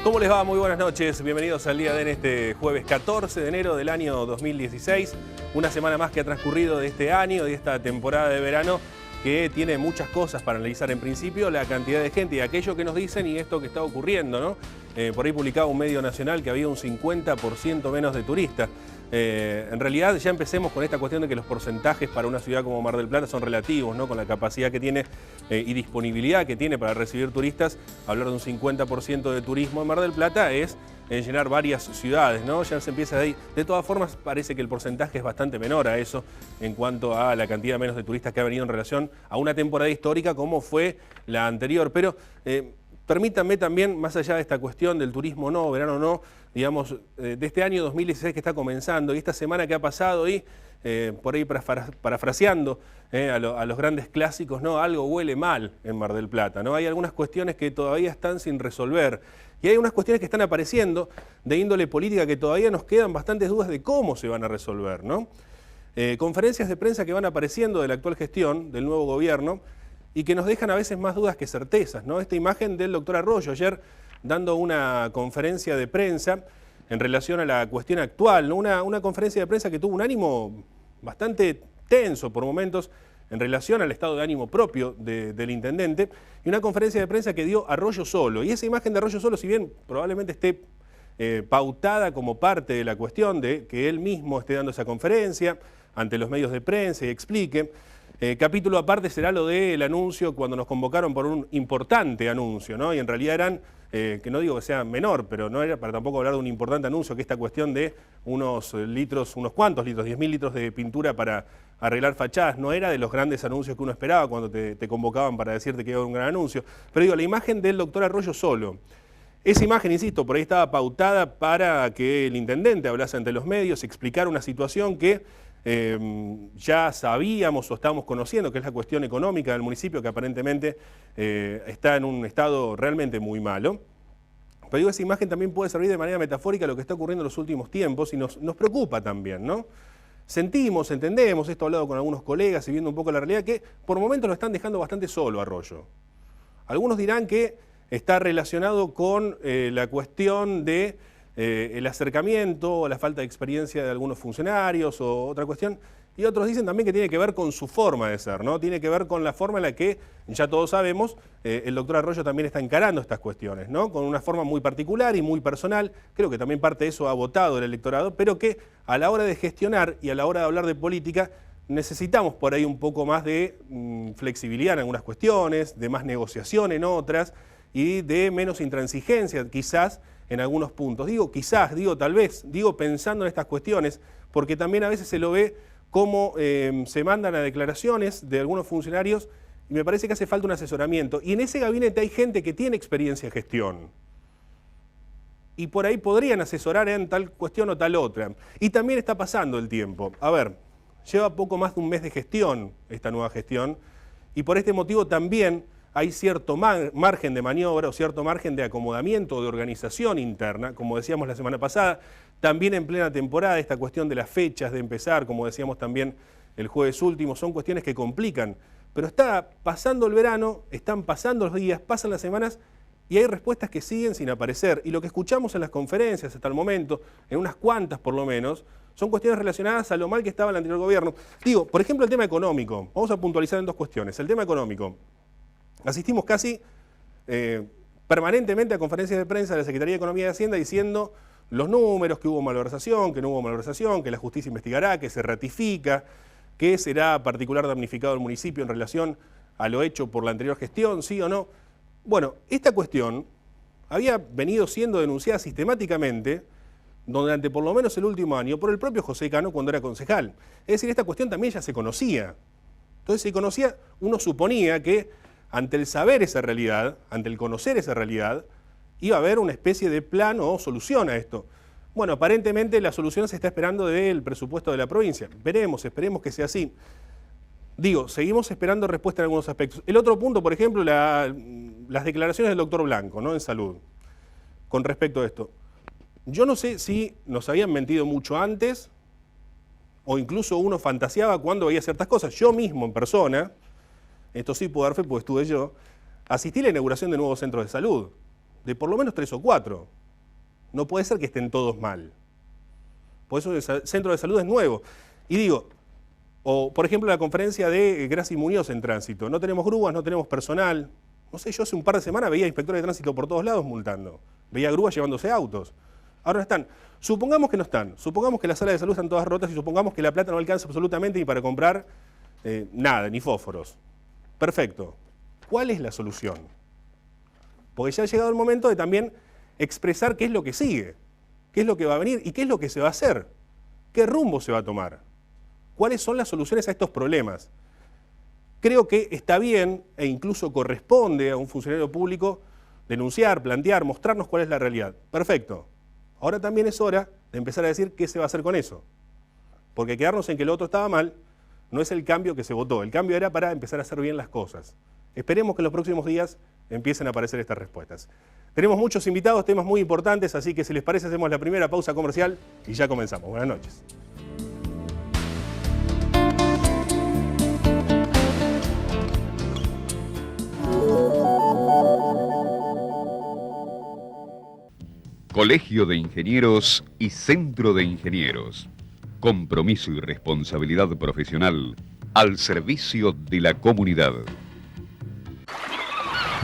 ¿Cómo les va? Muy buenas noches. Bienvenidos al día de este jueves 14 de enero del año 2016. Una semana más que ha transcurrido de este año, de esta temporada de verano, que tiene muchas cosas para analizar. En principio, la cantidad de gente y aquello que nos dicen y esto que está ocurriendo, ¿no? Por ahí publicaba un medio nacional que había un 50% menos de turistas. En realidad ya empecemos con esta cuestión de que los porcentajes para una ciudad como Mar del Plata son relativos, ¿no? Con la capacidad que tiene y disponibilidad que tiene para recibir turistas. Hablar de un 50% de turismo en Mar del Plata es llenar varias ciudades, ¿no? Ya se empieza de ahí. De todas formas, parece que el porcentaje es bastante menor a eso en cuanto a la cantidad menos de turistas que ha venido en relación a una temporada histórica como fue la anterior. Pero permítanme también, más allá de esta cuestión del turismo no, verano no, digamos, de este año 2016 que está comenzando y esta semana que ha pasado y por ahí parafraseando a los grandes clásicos, ¿no? Algo huele mal en Mar del Plata, ¿no? Hay algunas cuestiones que todavía están sin resolver y hay unas cuestiones que están apareciendo de índole política que todavía nos quedan bastantes dudas de cómo se van a resolver, ¿no? Conferencias de prensa que van apareciendo de la actual gestión, del nuevo gobierno, y que nos dejan a veces más dudas que certezas, ¿no? Esta imagen del doctor Arroyo ayer dando una conferencia de prensa en relación a la cuestión actual, ¿no? Una conferencia de prensa que tuvo un ánimo bastante tenso por momentos en relación al estado de ánimo propio del intendente, y una conferencia de prensa que dio Arroyo solo. Y esa imagen de Arroyo solo, si bien probablemente esté pautada como parte de la cuestión de que él mismo esté dando esa conferencia ante los medios de prensa y explique, capítulo aparte será lo del anuncio cuando nos convocaron por un importante anuncio, ¿no? Y en realidad eran, que no digo que sea menor, pero no era para tampoco hablar de un importante anuncio, que esta cuestión de unos litros, unos cuantos litros, 10.000 litros de pintura para arreglar fachadas, no era de los grandes anuncios que uno esperaba cuando te convocaban para decirte que iba a haber un gran anuncio. Pero digo, la imagen del doctor Arroyo solo. Esa imagen, insisto, por ahí estaba pautada para que el intendente hablase ante los medios, explicara una situación que ya sabíamos o estábamos conociendo, que es la cuestión económica del municipio, que aparentemente está en un estado realmente muy malo. Pero digo, esa imagen también puede servir de manera metafórica a lo que está ocurriendo en los últimos tiempos y nos preocupa también, ¿no? Sentimos, entendemos, esto he hablado con algunos colegas y viendo un poco la realidad, que por momentos lo están dejando bastante solo a Arroyo. Algunos dirán que está relacionado con la cuestión de el acercamiento o la falta de experiencia de algunos funcionarios o otra cuestión, y otros dicen también que tiene que ver con su forma de ser, ¿no? Tiene que ver con la forma en la que, ya todos sabemos, el doctor Arroyo también está encarando estas cuestiones, ¿no? Con una forma muy particular y muy personal. Creo que también parte de eso ha votado el electorado, pero que a la hora de gestionar y a la hora de hablar de política necesitamos por ahí un poco más de flexibilidad en algunas cuestiones, de más negociación en otras y de menos intransigencia quizás en algunos puntos. Digo quizás, digo tal vez, digo pensando en estas cuestiones, porque también a veces se lo ve como se mandan a declaraciones de algunos funcionarios y me parece que hace falta un asesoramiento. Y en ese gabinete hay gente que tiene experiencia en gestión. Y por ahí podrían asesorar en tal cuestión o tal otra. Y también está pasando el tiempo. A ver, lleva poco más de un mes de gestión esta nueva gestión y por este motivo también hay cierto margen de maniobra o cierto margen de acomodamiento, de organización interna, como decíamos la semana pasada, también en plena temporada, esta cuestión de las fechas de empezar, como decíamos también el jueves último, son cuestiones que complican. Pero está pasando el verano, están pasando los días, pasan las semanas y hay respuestas que siguen sin aparecer. Y lo que escuchamos en las conferencias hasta el momento, en unas cuantas por lo menos, son cuestiones relacionadas a lo mal que estaba el anterior gobierno. Digo, por ejemplo, el tema económico. Vamos a puntualizar en dos cuestiones. El tema económico. Asistimos casi permanentemente a conferencias de prensa de la Secretaría de Economía y Hacienda diciendo los números, que hubo malversación, que no hubo malversación, que la justicia investigará, que se ratifica, que será particular damnificado el municipio en relación a lo hecho por la anterior gestión, sí o no. Bueno, esta cuestión había venido siendo denunciada sistemáticamente durante por lo menos el último año por el propio José Cano cuando era concejal. Es decir, esta cuestión también ya se conocía. Entonces, se conocía, uno suponía que ante el saber esa realidad, ante el conocer esa realidad, iba a haber una especie de plan o solución a esto. Bueno, aparentemente la solución se está esperando del presupuesto de la provincia. Veremos, esperemos que sea así. Digo, seguimos esperando respuesta en algunos aspectos. El otro punto, por ejemplo, las declaraciones del doctor Blanco, ¿no? En salud, con respecto a esto. Yo no sé si nos habían mentido mucho antes o incluso uno fantaseaba cuando veía ciertas cosas. Yo mismo, en persona, esto sí puedo dar fe porque estuve yo, asistí a la inauguración de nuevos centros de salud. de por lo menos 3 o 4. No puede ser que estén todos mal. Por eso el centro de salud es nuevo. Y digo, o por ejemplo la conferencia de Graci Muñoz en tránsito. No tenemos grúas, no tenemos personal. No sé, yo hace un par de semanas veía inspectores de tránsito por todos lados multando. Veía grúas llevándose autos. Ahora no están. Supongamos que no están. Supongamos que las salas de salud están todas rotas y supongamos que la plata no alcanza absolutamente ni para comprar nada, ni fósforos. Perfecto. ¿Cuál es la solución? Porque ya ha llegado el momento de también expresar qué es lo que sigue, qué es lo que va a venir y qué es lo que se va a hacer. ¿Qué rumbo se va a tomar? ¿Cuáles son las soluciones a estos problemas? Creo que está bien e incluso corresponde a un funcionario público denunciar, plantear, mostrarnos cuál es la realidad. Perfecto. Ahora también es hora de empezar a decir qué se va a hacer con eso. Porque quedarnos en que lo otro estaba mal no es el cambio que se votó. El cambio era para empezar a hacer bien las cosas. Esperemos que en los próximos días empiecen a aparecer estas respuestas. Tenemos muchos invitados, temas muy importantes, así que si les parece hacemos la primera pausa comercial y ya comenzamos. Buenas noches. Colegio de Ingenieros y Centro de Ingenieros. Compromiso y responsabilidad profesional al servicio de la comunidad.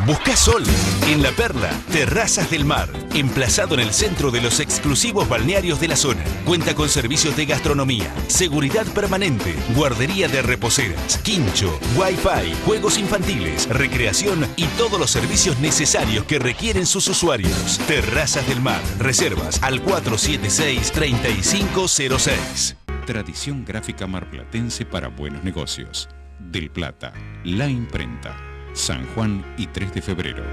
Busca sol en La Perla, Terrazas del Mar, emplazado en el centro de los exclusivos balnearios de la zona. Cuenta con servicios de gastronomía, seguridad permanente, guardería de reposeras, quincho, wifi, juegos infantiles, recreación y todos los servicios necesarios que requieren sus usuarios. Terrazas del Mar, reservas al 476-3506. Tradición gráfica marplatense para buenos negocios. Del Plata, La Imprenta. San Juan y 3 de febrero.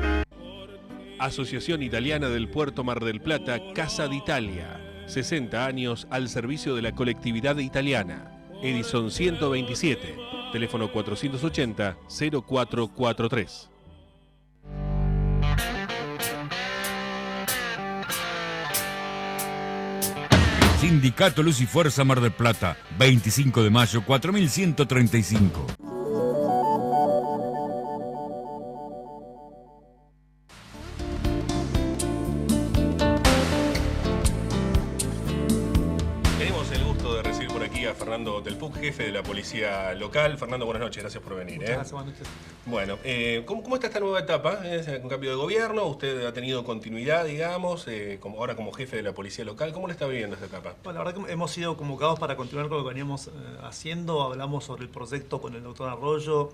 Asociación Italiana del Puerto Mar del Plata, Casa d'Italia. 60 años al servicio de la colectividad italiana. Edison 127, teléfono 480-0443. Sindicato Luz y Fuerza Mar del Plata, 25 de mayo, 4135. Fernando Telpuc, jefe de la policía local. Fernando, buenas noches, gracias por venir. Muchas gracias, buenas noches. Bueno, ¿cómo está esta nueva etapa? ¿Es un cambio de gobierno? ¿Usted ha tenido continuidad, digamos, ahora como jefe de la policía local? ¿Cómo le está viviendo esta etapa? Bueno, la verdad que hemos sido convocados para continuar con lo que veníamos haciendo. Hablamos sobre el proyecto con el doctor Arroyo,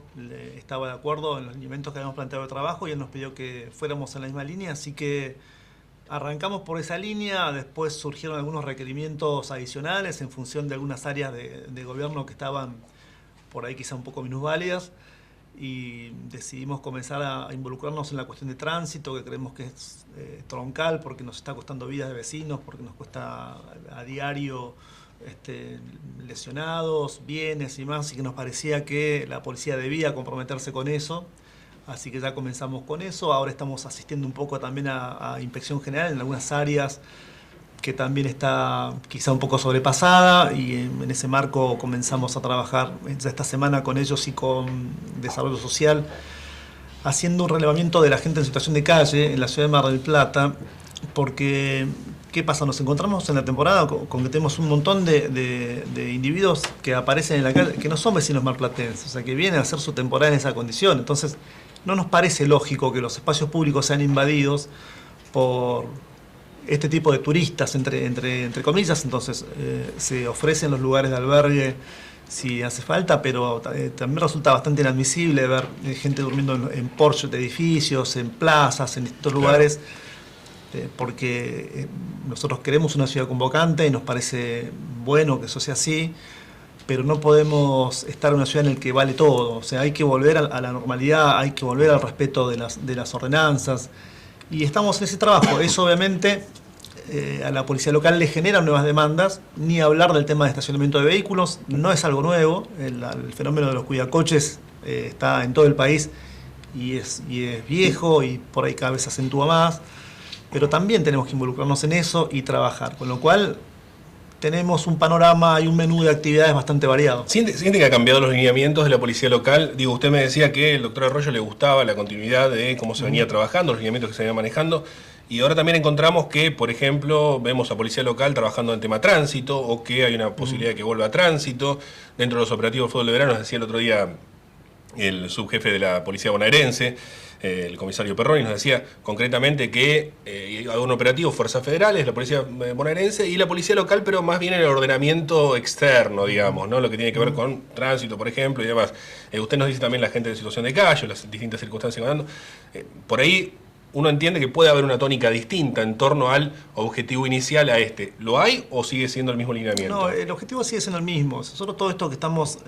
estaba de acuerdo en los lineamientos que habíamos planteado de trabajo y él nos pidió que fuéramos en la misma línea, así que arrancamos por esa línea. Después surgieron algunos requerimientos adicionales en función de algunas áreas de gobierno que estaban por ahí quizá un poco minusválidas y decidimos comenzar a involucrarnos en la cuestión de tránsito, que creemos que es troncal porque nos está costando vidas de vecinos, porque nos cuesta a diario lesionados, bienes y más, y que nos parecía que la policía debía comprometerse con eso. Así que ya comenzamos con eso. Ahora estamos asistiendo un poco también a inspección general en algunas áreas que también está quizá un poco sobrepasada, y en ese marco comenzamos a trabajar ya esta semana con ellos y con Desarrollo Social, haciendo un relevamiento de la gente en situación de calle en la ciudad de Mar del Plata, porque ¿qué pasa? Nos encontramos en la temporada con que tenemos un montón de individuos que aparecen en la calle que no son vecinos marplatenses, o sea, que vienen a hacer su temporada en esa condición. Entonces, no nos parece lógico que los espacios públicos sean invadidos por este tipo de turistas, entre comillas. Entonces, se ofrecen los lugares de albergue si hace falta, pero también resulta bastante inadmisible ver gente durmiendo en porches de edificios, en plazas, en distintos lugares, porque nosotros queremos una ciudad convocante y nos parece bueno que eso sea así, pero no podemos estar en una ciudad en la que vale todo. O sea, hay que volver a la normalidad, hay que volver al respeto de las ordenanzas, y estamos en ese trabajo. Eso obviamente a la policía local le genera nuevas demandas, ni hablar del tema de estacionamiento de vehículos, no es algo nuevo. El fenómeno de los cuidacoches está en todo el país y es viejo, y por ahí cada vez se acentúa más, pero también tenemos que involucrarnos en eso y trabajar, con lo cual tenemos un panorama y un menú de actividades bastante variado. ¿Siente que ha cambiado los lineamientos de la policía local? Digo, usted me decía que el doctor Arroyo le gustaba la continuidad de cómo se venía trabajando, los lineamientos que se venían manejando, y ahora también encontramos que, por ejemplo, vemos a policía local trabajando en tema tránsito, o que hay una posibilidad de que vuelva a tránsito. Dentro de los operativos de fútbol de verano, nos decía el otro día el subjefe de la policía bonaerense, el comisario Perroni, nos decía concretamente que hay un operativo Fuerzas Federales, la policía bonaerense y la policía local, pero más bien en el ordenamiento externo, digamos, ¿no? Lo que tiene que ver con tránsito, por ejemplo, y demás. Usted nos dice también la gente de situación de calle, las distintas circunstancias que van dando. Por ahí uno entiende que puede haber una tónica distinta en torno al objetivo inicial a este. ¿Lo hay o sigue siendo el mismo lineamiento? No, el objetivo sigue siendo el mismo. Nosotros todo esto que estamos,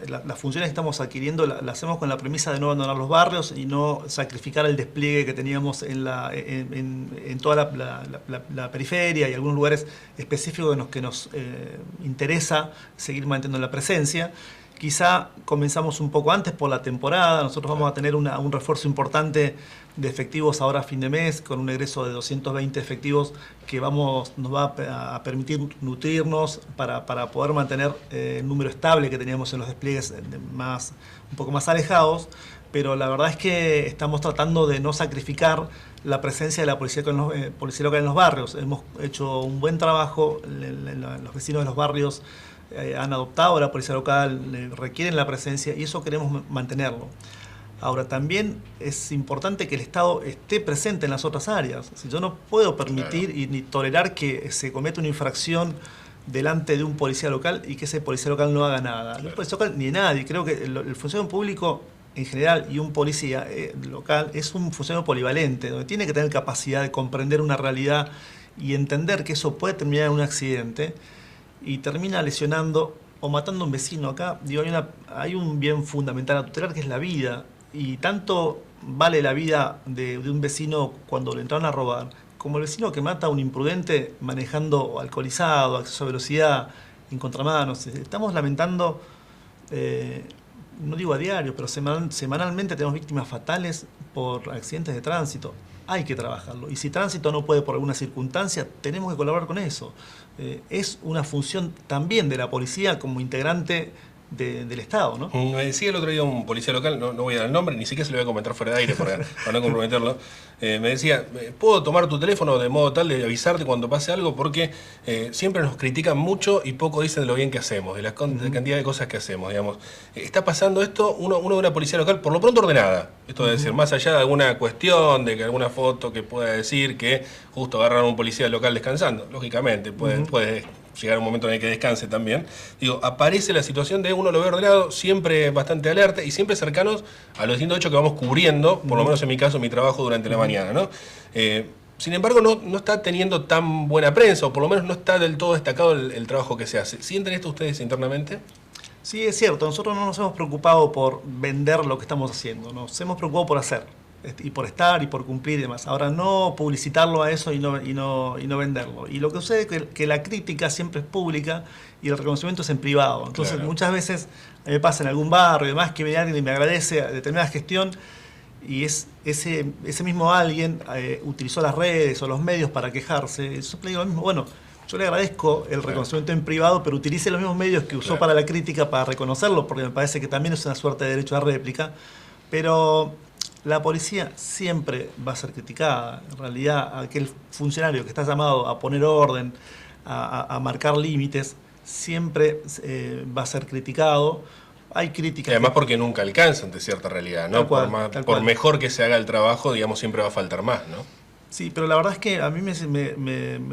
las funciones que estamos adquiriendo, las hacemos con la premisa de no abandonar los barrios y no sacrificar el despliegue que teníamos en toda la periferia y algunos lugares específicos en los que nos interesa seguir manteniendo la presencia. Quizá comenzamos un poco antes por la temporada. Nosotros vamos a tener un refuerzo importante de efectivos ahora a fin de mes, con un egreso de 220 efectivos que nos va a permitir nutrirnos para poder mantener el número estable que teníamos en los despliegues un poco más alejados. Pero la verdad es que estamos tratando de no sacrificar la presencia de la policía local en los barrios. Hemos hecho un buen trabajo, los vecinos de los barrios han adoptado a la policía local, requieren la presencia y eso queremos mantenerlo. Ahora, también es importante que el Estado esté presente en las otras áreas. Si yo no puedo permitir ni tolerar que se cometa una infracción delante de un policía local y que ese policía local no haga nada. Claro. No policía local ni nadie. Creo que el funcionario público en general y un policía local es un funcionario polivalente, donde tiene que tener capacidad de comprender una realidad y entender que eso puede terminar en un accidente y termina lesionando o matando a un vecino. Acá digo, hay un bien fundamental a tutelar que es la vida. Y tanto vale la vida de un vecino cuando le entraron a robar, como el vecino que mata a un imprudente manejando alcoholizado, a exceso de velocidad, en contramanos. Estamos lamentando, no digo a diario, pero semanalmente tenemos víctimas fatales por accidentes de tránsito. Hay que trabajarlo. Y si tránsito no puede por alguna circunstancia, tenemos que colaborar con eso. Es una función también de la policía como integrante del Estado, ¿no? Me decía el otro día un policía local, no voy a dar el nombre, ni siquiera se lo voy a comentar fuera de aire para no comprometerlo. Me decía, ¿puedo tomar tu teléfono de modo tal de avisarte cuando pase algo? Porque siempre nos critican mucho y poco dicen de lo bien que hacemos, de la cantidad de cosas que hacemos, digamos. Está pasando esto, uno de una policía local, por lo pronto ordenada. Esto de decir, más allá de alguna cuestión, de que alguna foto que pueda decir que justo agarraron a un policía local descansando. Lógicamente, puede llegar un momento en el que descanse también. Digo, aparece la situación de uno lo ve ordenado, siempre bastante alerta y siempre cercanos a los distintos hechos que vamos cubriendo, por lo menos en mi caso, mi trabajo durante la mañana, ¿no? Sin embargo, no está teniendo tan buena prensa, o por lo menos no está del todo destacado el trabajo que se hace. ¿Sienten esto ustedes internamente? Sí, es cierto. Nosotros no nos hemos preocupado por vender lo que estamos haciendo. Nos hemos preocupado por hacer. Y por estar y por cumplir y demás. Ahora, no publicitarlo a eso y no venderlo. Y lo que sucede es que la crítica siempre es pública y el reconocimiento es en privado. Entonces, claro, muchas veces me pasa en algún barrio y demás que viene alguien y me agradece determinada gestión y ese mismo alguien utilizó las redes o los medios para quejarse. Eso le digo lo mismo. Bueno, yo le agradezco el reconocimiento en privado, pero utilice los mismos medios que usó para la crítica para reconocerlo, porque me parece que también es una suerte de derecho a réplica. Pero la policía siempre va a ser criticada. En realidad, aquel funcionario que está llamado a poner orden, a marcar límites, siempre va a ser criticado. Hay críticas. Y además porque nunca alcanza ante cierta realidad, ¿no? Por mejor que se haga el trabajo, digamos, siempre va a faltar más, ¿no? Sí, pero la verdad es que a mí me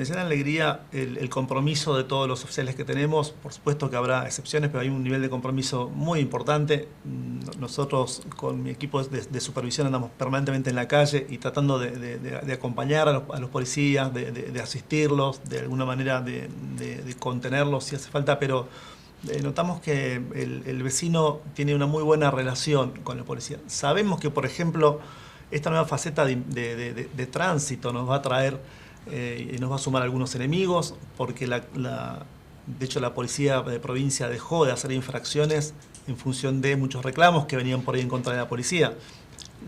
llena alegría el compromiso de todos los oficiales que tenemos. Por supuesto que habrá excepciones, pero hay un nivel de compromiso muy importante. Nosotros con mi equipo de supervisión andamos permanentemente en la calle y tratando de acompañar a los policías, de asistirlos, de alguna manera de contenerlos si hace falta, pero notamos que el vecino tiene una muy buena relación con el policía. Sabemos que, por ejemplo, esta nueva faceta de tránsito nos va a traer y nos va a sumar algunos enemigos, porque de hecho la policía de provincia dejó de hacer infracciones en función de muchos reclamos que venían por ahí en contra de la policía.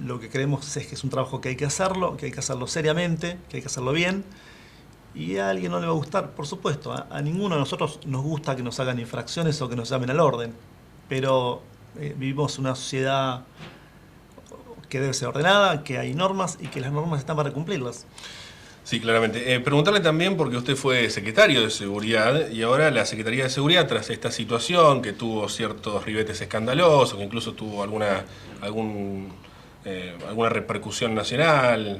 Lo que creemos es que es un trabajo que hay que hacerlo seriamente, que hay que hacerlo bien, Y a alguien no le va a gustar, por supuesto. A ninguno de nosotros nos gusta que nos hagan infracciones o que nos llamen al orden. Pero vivimos una sociedad que debe ser ordenada, que hay normas y que las normas están para cumplirlas. Sí, claramente. Preguntarle también, porque usted fue secretario de Seguridad y ahora la Secretaría de Seguridad, tras esta situación que tuvo ciertos ribetes escandalosos, que incluso tuvo alguna repercusión nacional,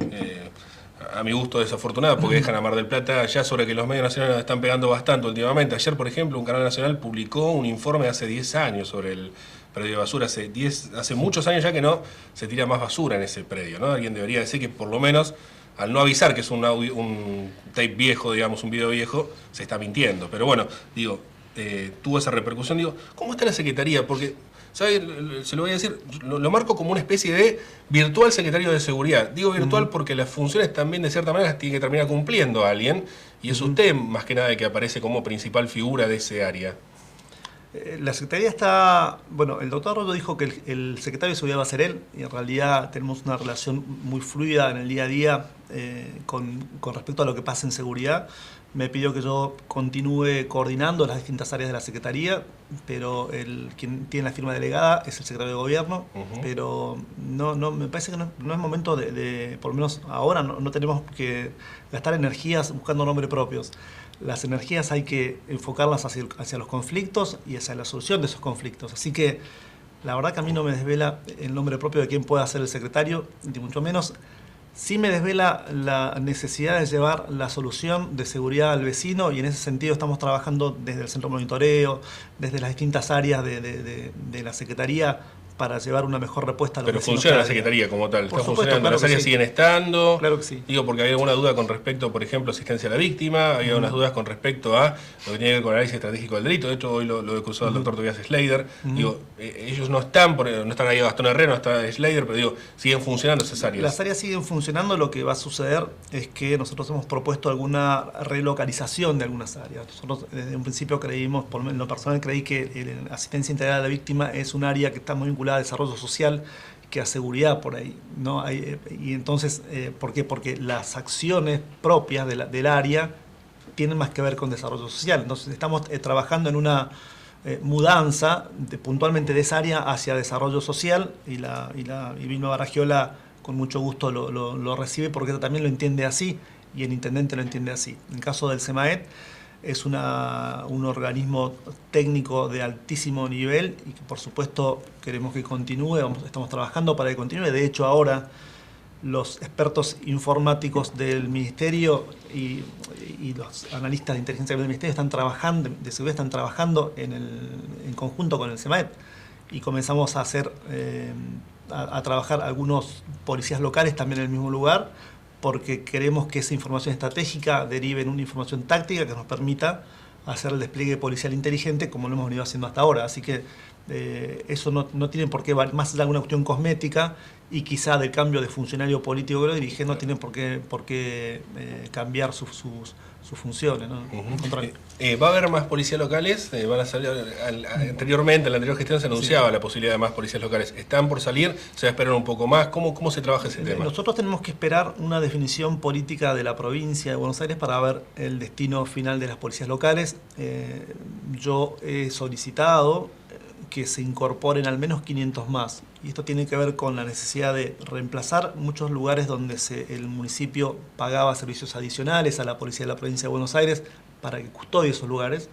a mi gusto desafortunada, porque dejan a Mar del Plata ya sobre que los medios nacionales nos están pegando bastante últimamente. Ayer, por ejemplo, un canal nacional publicó un informe de hace 10 años sobre el predio de basura. Hace muchos años ya que no se tira más basura en ese predio, ¿no? Alguien debería decir que por lo menos, al no avisar que es un tape viejo, digamos, un video viejo, se está mintiendo. Pero bueno, digo, tuvo esa repercusión. Digo, ¿cómo está la Secretaría? Porque, ¿sabe? Se lo voy a decir, lo marco como una especie de virtual secretario de Seguridad. Digo virtual porque las funciones también, de cierta manera, tiene que terminar cumpliendo a alguien. Y es usted, más que nada, que aparece como principal figura de ese área. La Secretaría está... Bueno, el doctor Arroyo dijo que el secretario de Seguridad va a ser él, y en realidad tenemos una relación muy fluida en el día a día con respecto a lo que pasa en seguridad. Me pidió que yo continúe coordinando las distintas áreas de la Secretaría, pero quien tiene la firma delegada es el secretario de Gobierno, pero no, me parece que no es momento por lo menos ahora, no tenemos que gastar energías buscando nombres propios. Las energías hay que enfocarlas hacia los conflictos y hacia la solución de esos conflictos. Así que la verdad que a mí no me desvela el nombre propio de quién pueda ser el secretario, ni mucho menos. Sí me desvela la necesidad de llevar la solución de seguridad al vecino, y en ese sentido estamos trabajando desde el centro de monitoreo, desde las distintas áreas de la Secretaría, para llevar una mejor respuesta a los Pero vecinos. funciona la Secretaría como tal, Por está supuesto, funcionando, claro las que áreas sí. siguen estando. Claro que sí. Digo, porque hay alguna duda con respecto, por ejemplo, a asistencia a la víctima, hay algunas dudas con respecto a lo que tiene que ver con el análisis estratégico del delito. De hecho, hoy lo he cruzado al doctor Tobias Slater. Digo, ellos no están ahí Gastón Herrero, no está Slater, pero digo, siguen funcionando esas áreas. Las áreas siguen funcionando. Lo que va a suceder es que nosotros hemos propuesto alguna relocalización de algunas áreas. Nosotros desde un principio creímos, por lo personal creí que la asistencia integral a la víctima es un área que está muy vinculada a desarrollo social que a seguridad por ahí, ¿no? Y entonces, ¿por qué? Porque las acciones propias del área tienen más que ver con desarrollo social. Entonces estamos trabajando en una mudanza puntualmente de esa área hacia desarrollo social, y Vilma Baragiola con mucho gusto lo recibe, porque ella también lo entiende así y el intendente lo entiende así. En el caso del CEMAET, es un organismo técnico de altísimo nivel y que por supuesto queremos que continúe, estamos trabajando para que continúe. De hecho, ahora los expertos informáticos del Ministerio y los analistas de inteligencia del Ministerio de seguridad están trabajando en conjunto con el CEMAET, y comenzamos a a trabajar algunos policías locales también en el mismo lugar, porque queremos que esa información estratégica derive en una información táctica que nos permita hacer el despliegue policial inteligente como lo hemos venido haciendo hasta ahora. Así que eso no tiene por qué, más allá de una cuestión cosmética y quizá del cambio de funcionario político que lo dirige, no tienen por qué cambiar sus funciones, ¿no? ¿Va a haber más policías locales? Van a salir anteriormente, en la anterior gestión se anunciaba la posibilidad de más policías locales. ¿Están por salir? ¿Se va a esperar un poco más? ¿Cómo se trabaja ese tema? Nosotros tenemos que esperar una definición política de la provincia de Buenos Aires para ver el destino final de las policías locales. Yo he solicitado que se incorporen al menos 500 más. Y esto tiene que ver con la necesidad de reemplazar muchos lugares donde el municipio pagaba servicios adicionales a la policía de la provincia de Buenos Aires para que custodie esos lugares,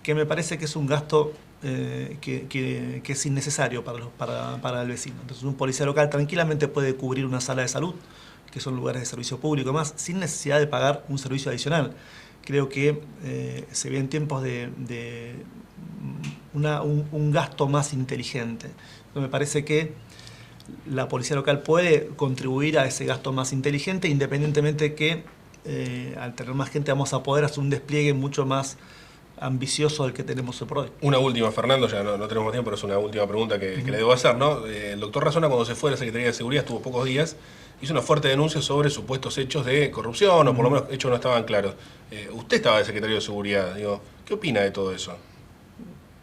que me parece que es un gasto que es innecesario para el vecino. Entonces un policía local tranquilamente puede cubrir una sala de salud, que son lugares de servicio público y más, sin necesidad de pagar un servicio adicional. Creo que se vienen tiempos de un gasto más inteligente. Me parece que la policía local puede contribuir a ese gasto más inteligente, independientemente que al tener más gente vamos a poder hacer un despliegue mucho más ambicioso del que tenemos hoy por hoy. Una última, Fernando, ya no tenemos tiempo, pero es una última pregunta que le debo hacer, ¿no? El doctor Razona, cuando se fue de la Secretaría de Seguridad, estuvo pocos días, hizo una fuerte denuncia sobre supuestos hechos de corrupción, o por lo menos hechos no estaban claros. Usted estaba de Secretario de Seguridad, digo, ¿qué opina de todo eso?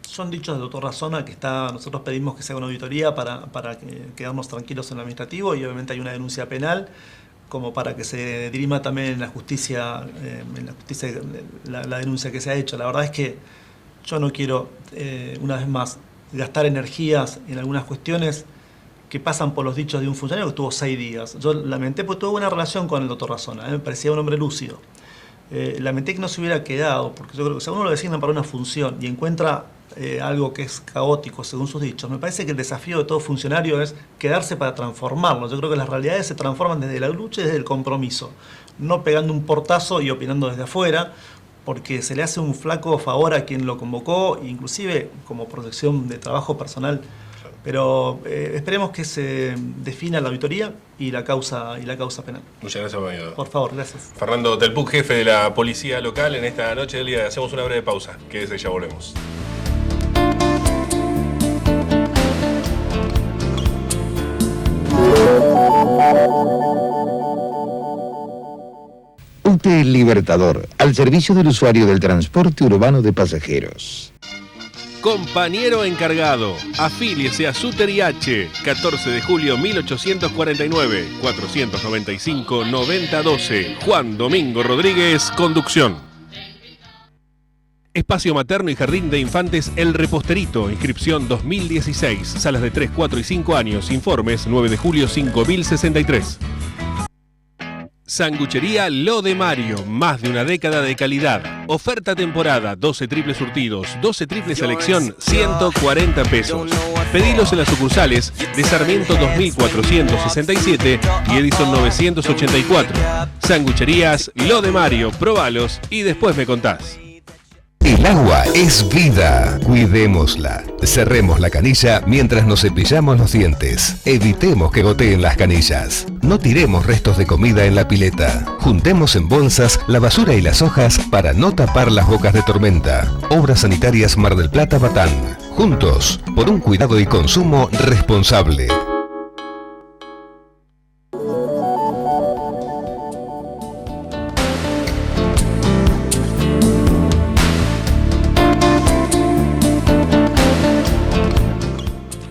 Son dichos del doctor Razona, que nosotros pedimos que se haga una auditoría para quedarnos tranquilos en lo administrativo, y obviamente hay una denuncia penal. como para que se dirima también en la justicia, la denuncia que se ha hecho. La verdad es que yo no quiero, una vez más, gastar energías en algunas cuestiones que pasan por los dichos de un funcionario que estuvo 6 días. Yo lamenté, porque tuve buena relación con el doctor Razona, me parecía un hombre lúcido. Lamenté que no se hubiera quedado, porque yo creo que si a uno lo designan para una función y encuentra algo que es caótico según sus dichos, me parece que el desafío de todo funcionario es quedarse para transformarlo. Yo creo que las realidades se transforman desde la lucha y desde el compromiso, no pegando un portazo y opinando desde afuera, porque se le hace un flaco favor a quien lo convocó, inclusive como protección de trabajo personal. Pero esperemos que se defina la auditoría y la causa penal. Muchas gracias, amigo. Por favor, gracias. Fernando Telpuc, jefe de la policía local, en esta noche del día. Hacemos una breve pausa. Quédese, ya volvemos. UTE Libertador, al servicio del usuario del transporte urbano de pasajeros. Compañero encargado, afíliese a Suter IH, 14 de julio 1849, 495-9012, Juan Domingo Rodríguez, conducción. Espacio materno y jardín de infantes El Reposterito, inscripción 2016, salas de 3, 4 y 5 años, informes 9 de julio 5063. Sanguchería Lo de Mario, más de una década de calidad. Oferta temporada, 12 triples surtidos, 12 triple selección, 140 pesos. Pedilos en las sucursales de Sarmiento 2467 y Edison 984. Sangucherías Lo de Mario, probalos y después me contás. El agua es vida, cuidémosla. Cerremos la canilla mientras nos cepillamos los dientes. Evitemos que goteen las canillas. No tiremos restos de comida en la pileta. Juntemos en bolsas la basura y las hojas para no tapar las bocas de tormenta. Obras Sanitarias Mar del Plata, Batán. Juntos, por un cuidado y consumo responsable.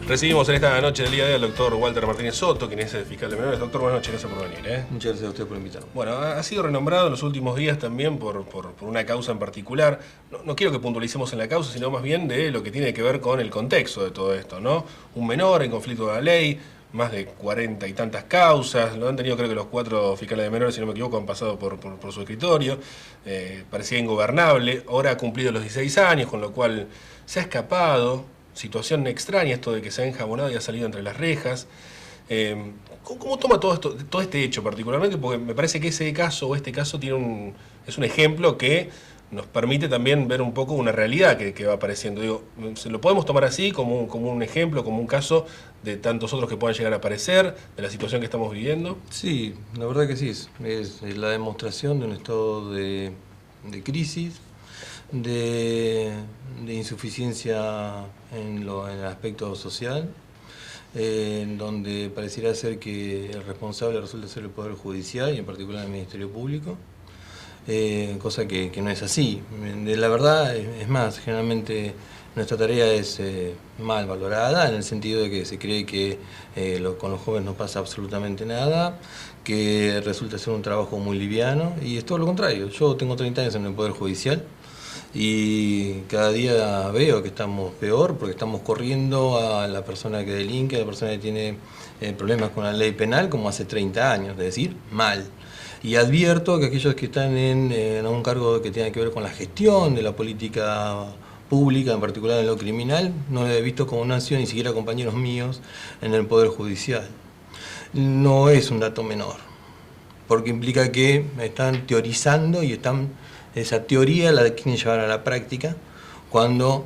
Recibimos en esta noche del día de hoy al doctor Walter Martínez Soto, quien es el fiscal de menores. Doctor, buenas noches, gracias por venir. Muchas gracias a usted por invitarme. Bueno, ha sido renombrado en los últimos días también por una causa en particular. No quiero que puntualicemos en la causa, sino más bien de lo que tiene que ver con el contexto de todo esto, ¿no? Un menor en conflicto de la ley, más de 40 y tantas causas, lo han tenido creo que los 4 fiscales de menores, si no me equivoco, han pasado por su escritorio. Parecía ingobernable, ahora ha cumplido los 16 años, con lo cual se ha escapado. Situación extraña esto de que se ha enjabonado y ha salido entre las rejas. ¿Cómo toma todo este hecho particularmente? Porque me parece que ese caso o este caso es un ejemplo que nos permite también ver un poco una realidad que va apareciendo. Digo, ¿se lo podemos tomar así como un ejemplo, como un caso de tantos otros que puedan llegar a aparecer, de la situación que estamos viviendo? Sí, la verdad que sí. Es la demostración de un estado de crisis, de insuficiencia en el aspecto social, en donde pareciera ser que el responsable resulta ser el Poder Judicial y en particular el Ministerio Público, cosa que no es así. La verdad, es más, generalmente nuestra tarea es mal valorada en el sentido de que se cree que con los jóvenes no pasa absolutamente nada, que resulta ser un trabajo muy liviano, y es todo lo contrario. Yo tengo 30 años en el Poder Judicial y cada día veo que estamos peor porque estamos corriendo a la persona que delinque, a la persona que tiene problemas con la ley penal como hace 30 años, es decir, mal. Y advierto que aquellos que están en un cargo que tenga que ver con la gestión de la política pública, en particular en lo criminal, no lo he visto como no han sido ni siquiera compañeros míos en el Poder Judicial. No es un dato menor, porque implica que están teorizando y esa teoría la quieren llevar a la práctica, cuando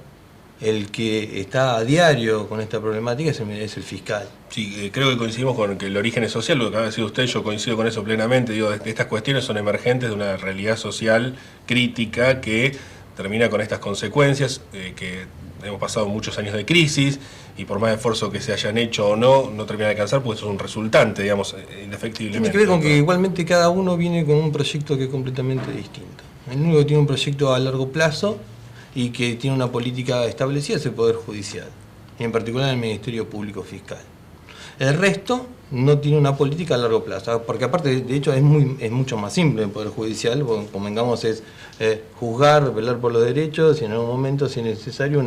el que está a diario con esta problemática es el fiscal. Sí, creo que coincidimos con que el origen es social, lo que acaba de decir usted, yo coincido con eso plenamente. Digo, estas cuestiones son emergentes de una realidad social crítica que termina con estas consecuencias, que hemos pasado muchos años de crisis y por más esfuerzo que se hayan hecho o no termina de alcanzar, porque eso es un resultante, digamos, indefectiblemente. Tiene que ver con que igualmente cada uno viene con un proyecto que es completamente distinto. El único que tiene un proyecto a largo plazo y que tiene una política establecida es el Poder Judicial, y en particular el Ministerio Público Fiscal. El resto no tiene una política a largo plazo, porque aparte, de hecho, es mucho más simple el Poder Judicial, convengamos, es juzgar, velar por los derechos y en algún momento, si es necesario,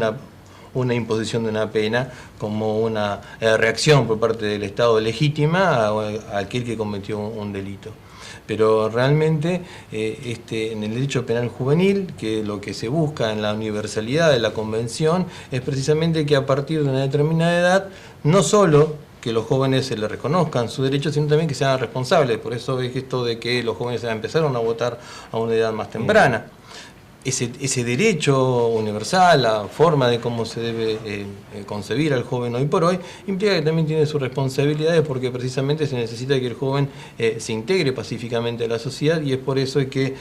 una imposición de una pena como una reacción por parte del Estado legítima a aquel que cometió un delito. Pero realmente en el derecho penal juvenil, que lo que se busca en la universalidad de la Convención es precisamente que a partir de una determinada edad, no solo que los jóvenes se les reconozcan sus derechos, sino también que sean responsables. Por eso es esto de que los jóvenes empezaron a votar a una edad más temprana. Ese derecho universal, la forma de cómo se debe concebir al joven hoy por hoy, implica que también tiene sus responsabilidades, porque precisamente se necesita que el joven se integre pacíficamente a la sociedad, y es por eso que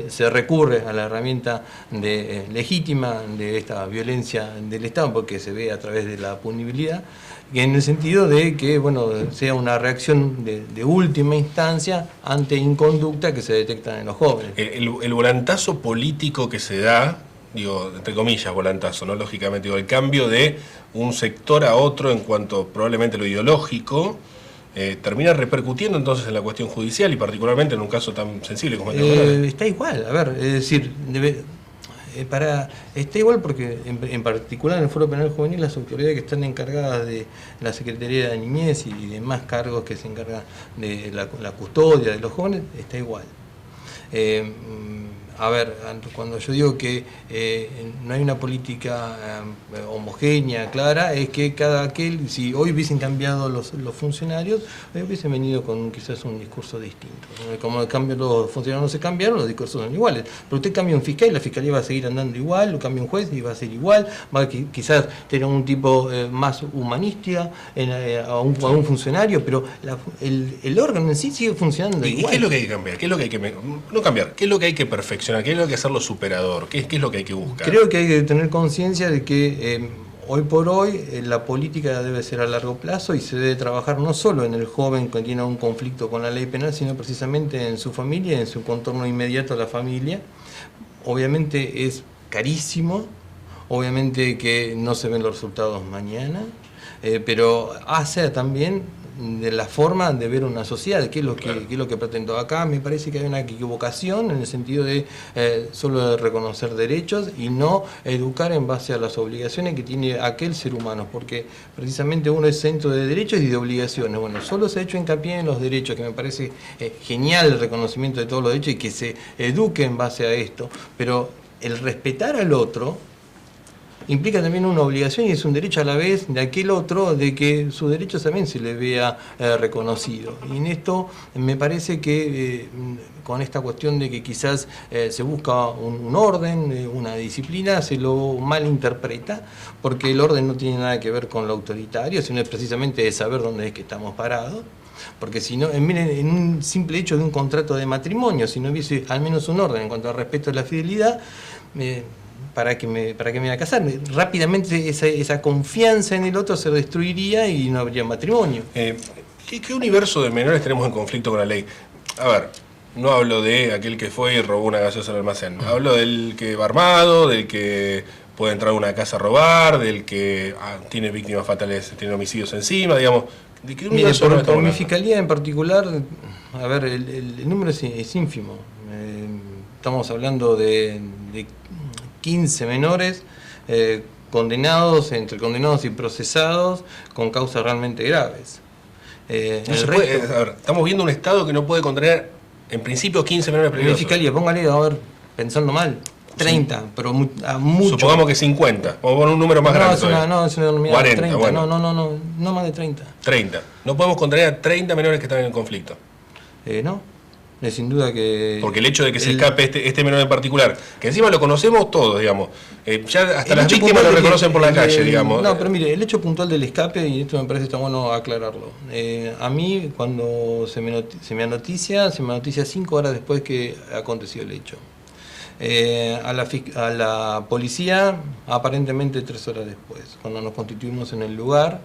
se recurre a la herramienta legítima de esta violencia del Estado, porque se ve a través de la punibilidad, en el sentido de que sea una reacción de última instancia ante inconducta que se detectan en los jóvenes. El volantazo político que se da, digo, entre comillas volantazo, ¿no? Lógicamente, digo, el cambio de un sector a otro en cuanto probablemente lo ideológico, termina repercutiendo entonces en la cuestión judicial y particularmente en un caso tan sensible como el de está igual, a ver, es decir, está igual porque en particular en el Foro Penal Juvenil las autoridades que están encargadas de la Secretaría de Niñez y demás cargos que se encargan de la custodia de los jóvenes, está igual. A ver, cuando yo digo que no hay una política homogénea, clara, es que si hoy hubiesen cambiado los funcionarios, hoy hubiesen venido con quizás un discurso distinto. Como los funcionarios no se cambiaron, los discursos son iguales. Pero usted cambia un fiscal y la fiscalía va a seguir andando igual, o cambia un juez y va a ser igual, va a quizás tener un tipo más humanística a un funcionario, pero el órgano en sí sigue funcionando igual. ¿Y qué es lo que hay que cambiar? ¿Qué es lo que hay que no cambiar? ¿Qué es lo que hay que perfeccionar? ¿Qué es lo que hay que hacerlo superador? ¿Qué es lo que hay que buscar? Creo que hay que tener conciencia de que hoy por hoy la política debe ser a largo plazo y se debe trabajar no solo en el joven que tiene un conflicto con la ley penal, sino precisamente en su familia, en su contorno inmediato a la familia. Obviamente es carísimo, obviamente que no se ven los resultados mañana, pero hace también de la forma de ver una sociedad, qué es lo que pretendo. Acá me parece que hay una equivocación en el sentido de solo reconocer derechos y no educar en base a las obligaciones que tiene aquel ser humano, porque precisamente uno es centro de derechos y de obligaciones. Bueno, solo se ha hecho hincapié en los derechos, que me parece genial el reconocimiento de todos los derechos y que se eduque en base a esto, pero el respetar al otro implica también una obligación y es un derecho a la vez de aquel otro, de que sus derechos también se le vea reconocido. Y en esto me parece que con esta cuestión de que quizás se busca un orden, una disciplina, se lo malinterpreta, porque el orden no tiene nada que ver con lo autoritario, sino es precisamente de saber dónde es que estamos parados. Porque si no, miren, en un simple hecho de un contrato de matrimonio, si no hubiese al menos un orden en cuanto al respeto a la fidelidad, ¿para qué me voy a casar? Rápidamente esa confianza en el otro se destruiría y no habría matrimonio. ¿Qué universo de menores tenemos en conflicto con la ley? A ver, no hablo de aquel que fue y robó una gaseosa al almacén. Hablo del que va armado, del que puede entrar a una casa a robar, del que tiene víctimas fatales, tiene homicidios encima, digamos. ¿De qué universo? Mire, por mi fiscalía en particular, a ver, el número es ínfimo. Estamos hablando de 15 menores condenados, entre condenados y procesados, con causas realmente graves. Estamos viendo un Estado que no puede condenar, en principio, 15 menores peligrosos. Mi fiscalía, póngale, a ver, pensando mal, 30, sí. Pero a mucho. Supongamos que 50, o con un número más grande. Es una enormidad. 40, 30, bueno. No más de 30. 30. No podemos condenar a 30 menores que están en el conflicto. No. Sin duda que... Porque el hecho de que se escape este menor en particular, que encima lo conocemos todos, digamos, ya hasta las víctimas lo reconocen por la calle, digamos. No, pero mire, el hecho puntual del escape, y esto me parece está bueno aclararlo, a mí cuando se me noticia 5 horas después que aconteció el hecho. A la policía, aparentemente 3 horas después, cuando nos constituimos en el lugar,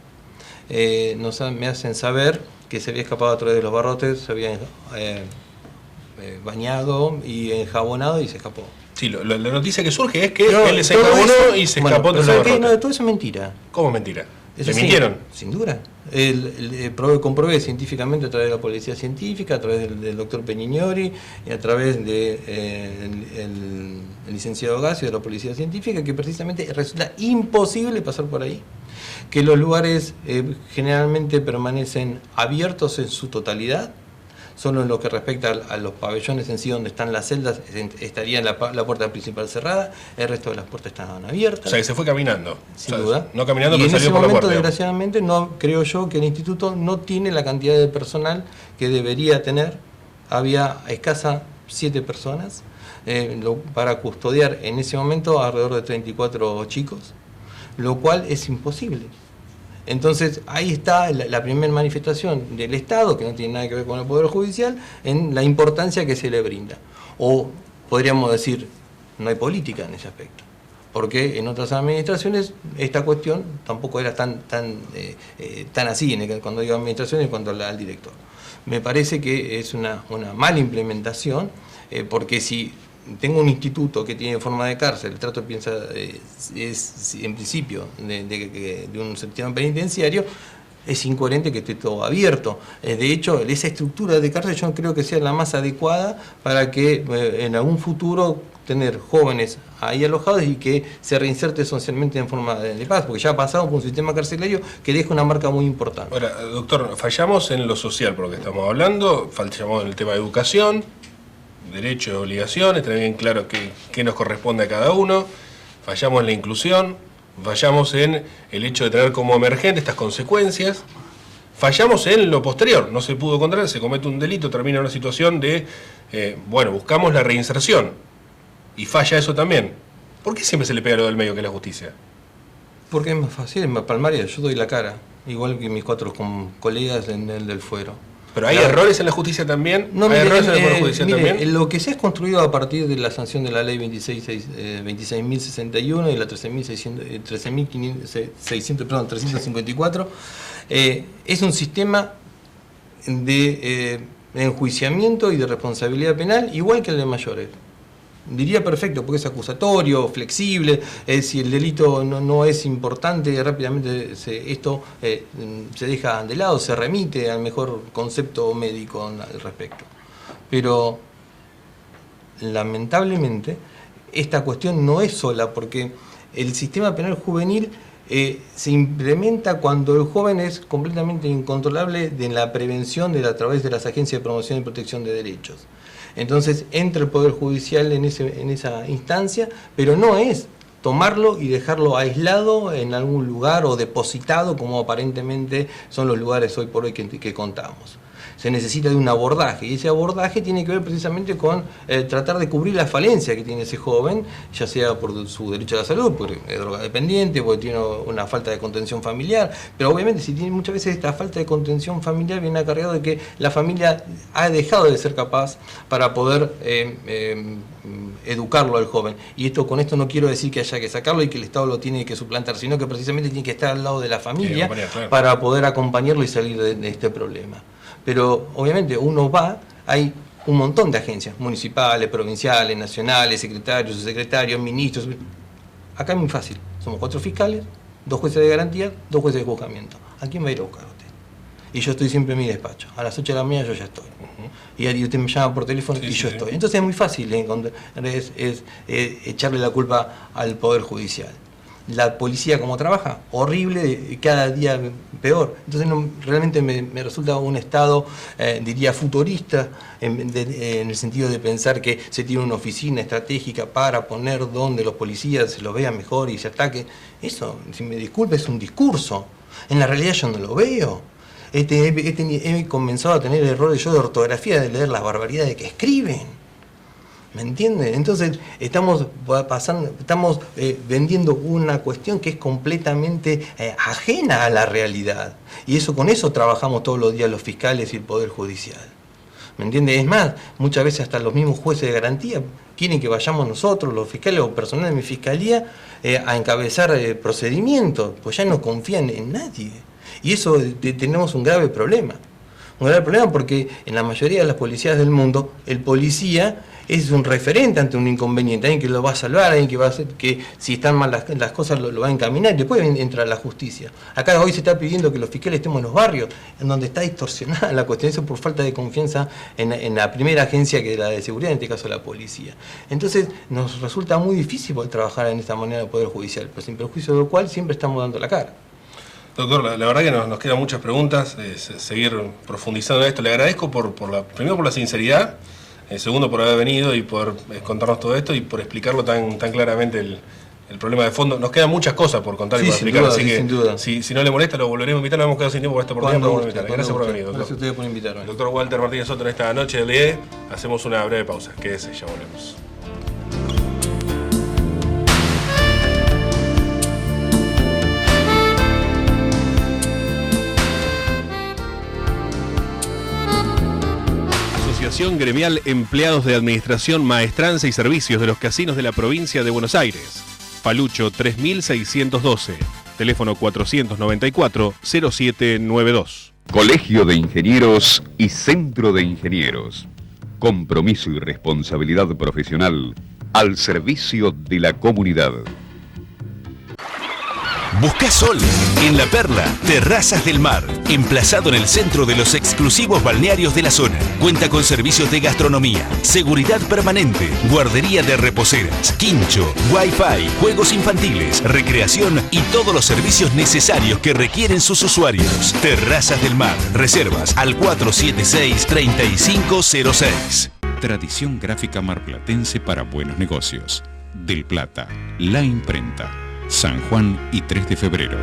me hacen saber que se había escapado a través de los barrotes, se había bañado y enjabonado y se escapó. Sí, la noticia que surge es que él se enjabonó y se escapó. Pero ¿sabe qué? No, todo eso es mentira. ¿Cómo es mentira? ¿Le mintieron? Sin duda. Comprobé científicamente a través de la policía científica, a través del doctor Peñignori y a través del licenciado Gasio de la policía científica, que precisamente resulta imposible pasar por ahí, que los lugares generalmente permanecen abiertos en su totalidad. Solo en lo que respecta a los pabellones en sí, donde están las celdas, estaría la puerta principal cerrada, el resto de las puertas estaban abiertas. O sea, que se fue caminando. Sin duda. No caminando, y pero en salió ese por la momento, puerta. desgraciadamente, no creo yo que el instituto no tiene la cantidad de personal que debería tener. Había escasa 7 personas para custodiar en ese momento alrededor de 34 chicos, lo cual es imposible. Entonces ahí está la primera manifestación del Estado, que no tiene nada que ver con el Poder Judicial, en la importancia que se le brinda. O podríamos decir, no hay política en ese aspecto, porque en otras administraciones esta cuestión tampoco era tan así, cuando digo administración, en cuanto al director. Me parece que es una mala implementación, porque si tengo un instituto que tiene forma de cárcel, el trato es en principio de un sistema penitenciario, es incoherente que esté todo abierto. De hecho, esa estructura de cárcel yo creo que sea la más adecuada para que en algún futuro tener jóvenes ahí alojados y que se reinserte socialmente en forma de paz, porque ya ha pasado por un sistema carcelario que deja una marca muy importante. Ahora, doctor, fallamos en lo social por lo que estamos hablando, fallamos en el tema de educación, derechos y obligaciones, tener bien claro qué nos corresponde a cada uno, fallamos en la inclusión, fallamos en el hecho de tener como emergente estas consecuencias, fallamos en lo posterior, no se pudo controlar, se comete un delito, termina en una situación de, buscamos la reinserción, y falla eso también. ¿Por qué siempre se le pega lo del medio que es la justicia? Porque es más fácil, en Palmaria yo doy la cara, igual que mis 4 colegas en el del Fuero. ¿Pero hay errores en la justicia también? No, ¿Hay errores en el Poder Judicial también? Lo que se ha construido a partir de la sanción de la ley 26.061 y la 354, es un sistema de enjuiciamiento y de responsabilidad penal igual que el de mayores. Diría perfecto, porque es acusatorio, flexible, si el delito no es importante, rápidamente esto se deja de lado, se remite al mejor concepto médico al respecto. Pero, lamentablemente, esta cuestión no es sola, porque el sistema penal juvenil se implementa cuando el joven es completamente incontrolable de la prevención a través de las agencias de promoción y protección de derechos. Entonces entra el Poder Judicial en esa instancia, pero no es tomarlo y dejarlo aislado en algún lugar o depositado, como aparentemente son los lugares hoy por hoy que contamos. Se necesita de un abordaje, y ese abordaje tiene que ver precisamente con tratar de cubrir la falencia que tiene ese joven, ya sea por su derecho a la salud, porque es drogodependiente, porque tiene una falta de contención familiar, pero obviamente si tiene muchas veces esta falta de contención familiar viene acarreado de que la familia ha dejado de ser capaz para poder educarlo al joven. Y con esto no quiero decir que haya que sacarlo y que el Estado lo tiene que suplantar, sino que precisamente tiene que estar al lado de la familia para poder acompañarlo y salir de este problema. Pero obviamente hay un montón de agencias, municipales, provinciales, nacionales, secretarios, subsecretarios, ministros. Acá es muy fácil, somos 4 fiscales, 2 jueces de garantía, 2 jueces de juzgamiento. ¿A quién va a ir a buscar usted? Y yo estoy siempre en mi despacho, a las 8 de la mañana yo ya estoy. Y usted me llama por teléfono y yo estoy. Entonces es muy fácil echarle la culpa al Poder Judicial. La policía como trabaja, horrible, cada día peor. Entonces realmente me resulta un estado, diría, futurista, en el sentido de pensar que se tiene una oficina estratégica para poner donde los policías se los vean mejor y se ataque. Eso, si me disculpa, es un discurso. En la realidad yo no lo veo. He comenzado a tener errores yo de ortografía, de leer las barbaridades que escriben. ¿Me entienden? Entonces estamos vendiendo una cuestión que es completamente ajena a la realidad. Y con eso trabajamos todos los días los fiscales y el Poder Judicial. ¿Me entiende? Es más, muchas veces hasta los mismos jueces de garantía quieren que vayamos nosotros, los fiscales o personal de mi fiscalía, a encabezar procedimientos, pues ya no confían en nadie. Y eso tenemos un grave problema. un grave problema porque en la mayoría de las policías del mundo, el policía es un referente ante un inconveniente, alguien que lo va a salvar, alguien que va a hacer que si están mal las cosas lo va a encaminar y después entra la justicia. Acá hoy se está pidiendo que los fiscales estemos en los barrios, en donde está distorsionada la cuestión, eso por falta de confianza en la primera agencia que es la de seguridad, en este caso la policía. Entonces nos resulta muy difícil poder trabajar en esta manera del Poder Judicial, pero sin perjuicio de lo cual siempre estamos dando la cara. Doctor, la verdad que nos quedan muchas preguntas, seguir profundizando en esto. Le agradezco primero por la sinceridad, segundo por haber venido y por contarnos todo esto y por explicarlo tan claramente el problema de fondo. Nos quedan muchas cosas por contar y por explicar, así que si no le molesta lo volveremos a invitar. Nos hemos quedado sin tiempo por esta oportunidad. Gracias por venir, doctor. Gracias a ustedes por invitarme. El doctor Walter Martínez Soto en esta noche del IE. Hacemos una breve pausa. Quédese, ya volvemos. Asociación Gremial Empleados de Administración, Maestranza y Servicios de los Casinos de la Provincia de Buenos Aires. Palucho 3612. Teléfono 494-0792. Colegio de Ingenieros y Centro de Ingenieros. Compromiso y responsabilidad profesional al servicio de la comunidad. Busca sol en La Perla, Terrazas del Mar, emplazado en el centro de los exclusivos balnearios de la zona. Cuenta con servicios de gastronomía, seguridad permanente, guardería de reposeras, quincho, wifi, juegos infantiles, recreación y todos los servicios necesarios que requieren sus usuarios. Terrazas del Mar, reservas al 476-3506. Tradición gráfica marplatense para buenos negocios. Del Plata, La Imprenta. San Juan y 3 de febrero.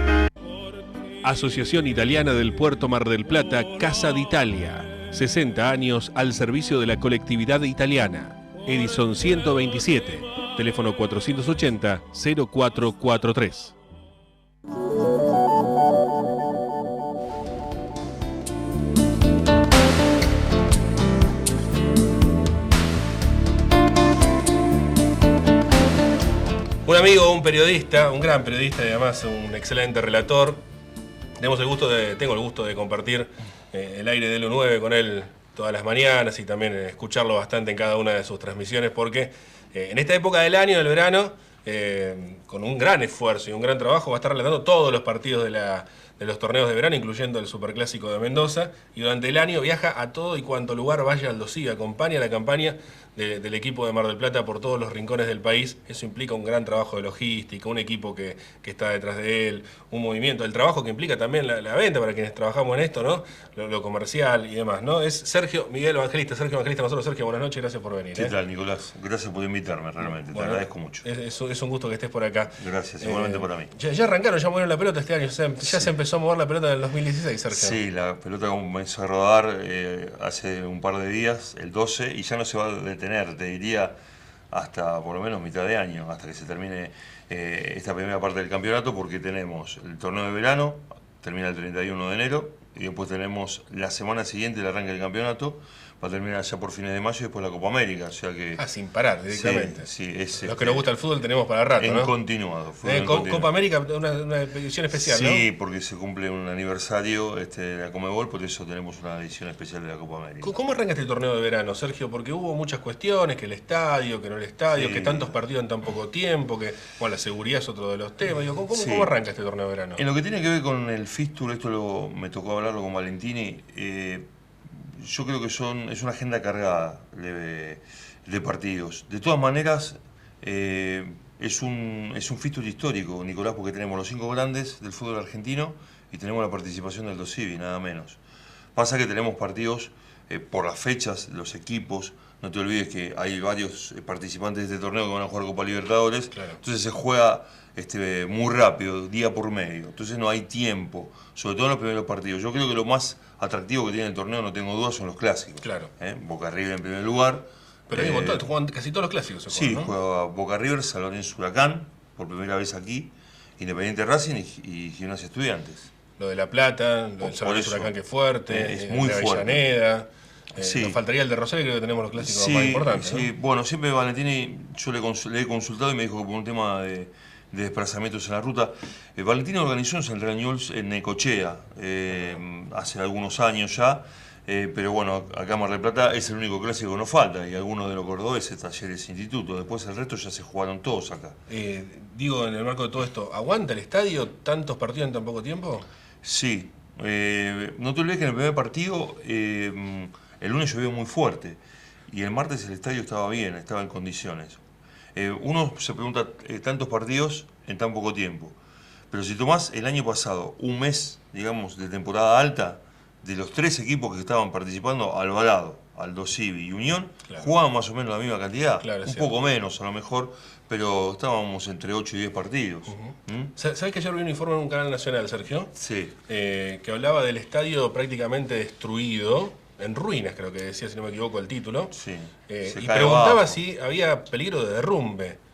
Asociación Italiana del Puerto Mar del Plata, Casa d'Italia. 60 años al servicio de la colectividad italiana. Edison 127. Teléfono 480-0443. Un amigo, un periodista, un gran periodista y además un excelente relator. Tengo el gusto de compartir el aire de L9 con él todas las mañanas y también escucharlo bastante en cada una de sus transmisiones porque en esta época del año, del verano, con un gran esfuerzo y un gran trabajo va a estar relatando todos los partidos de los torneos de verano, incluyendo el Superclásico de Mendoza, y durante el año viaja a todo y cuanto lugar vaya Aldo Civi, acompaña la campaña del equipo de Mar del Plata por todos los rincones del país. Eso implica un gran trabajo de logística, un equipo que está detrás de él, un movimiento, el trabajo que implica también la venta para quienes trabajamos en esto, ¿no? Lo comercial y demás, ¿no? Es Sergio Miguel Evangelista. Sergio Evangelista, nosotros. Sergio, buenas noches, gracias por venir. ¿Qué tal, Nicolás? Gracias por invitarme, realmente, te agradezco mucho. Es un gusto que estés por acá. Gracias, igualmente para mí. Ya arrancaron, ya movieron la pelota este año, ya se empezó a mover la pelota del 2016, Sergio. Sí, la pelota comenzó a rodar hace un par de días, el 12, y ya no se va a detener, te diría, hasta por lo menos mitad de año, hasta que se termine esta primera parte del campeonato, porque tenemos el torneo de verano, termina el 31 de enero, y después tenemos la semana siguiente el arranque del campeonato, va a terminar ya por fines de mayo y después la Copa América, o sea que... sin parar, directamente. Sí, los que nos gusta el fútbol tenemos para rato, ¿no? Continuado. Copa América, una edición especial, ¿no? Sí, porque se cumple un aniversario de la Conmebol, por eso tenemos una edición especial de la Copa América. ¿Cómo arranca este torneo de verano, Sergio? Porque hubo muchas cuestiones, que el estadio, que no el estadio, que tantos partidos en tan poco tiempo, que la seguridad es otro de los temas. Digo, ¿cómo arranca este torneo de verano? En lo que tiene que ver con el fixture, esto me tocó hablarlo con Valentini, yo creo que es una agenda cargada de partidos. De todas maneras, es un fixture histórico, Nicolás, porque tenemos los 5 grandes del fútbol argentino y tenemos la participación del Aldo Civi, nada menos. Pasa que tenemos partidos por las fechas, los equipos. No te olvides que hay varios participantes de este torneo que van a jugar Copa Libertadores. Claro. Entonces se juega muy rápido, día por medio. Entonces no hay tiempo, sobre todo en los primeros partidos. Yo creo que lo más atractivo que tiene el torneo, no tengo dudas, son los clásicos. Claro. Boca River en primer lugar. Pero hay un montón, juegan casi todos los clásicos. Sí, ¿no? Juega Boca River, San Lorenzo Huracán, por primera vez aquí, Independiente Racing y Gimnasia Estudiantes. Lo de La Plata, lo del San Lorenzo Huracán, que es fuerte, es muy fuerte. Avellaneda. Nos faltaría el de Rosario, creo que tenemos los clásicos más importantes. Sí, ¿no? Bueno, siempre Valentini, yo le he consultado y me dijo que por un tema de desplazamientos en la ruta, Valentini organizó en Central News en Necochea hace algunos años ya, Pero bueno, acá en Mar del Plata es el único clásico que nos falta, y algunos de los cordobeses, Talleres, Instituto. Después el resto ya se jugaron todos acá. Digo, en el marco de todo esto, ¿aguanta el estadio tantos partidos en tan poco tiempo? Sí. No te olvides que en el primer partido el lunes llovió muy fuerte y el martes el estadio estaba bien, estaba en condiciones. Uno se pregunta, tantos partidos en tan poco tiempo. Pero si tomás el año pasado, un mes, digamos, de temporada alta, de los 3 equipos que estaban participando, Alvarado, Aldo Civi y Unión, jugaban más o menos la misma cantidad, un poco menos a lo mejor, pero estábamos entre 8 y 10 partidos. ¿Sabés que ayer vi un informe en un canal nacional, Sergio? Sí. Que hablaba del estadio prácticamente destruido, en ruinas creo que decía, si no me equivoco, el título. Sí. Y preguntaba si había peligro de derrumbe.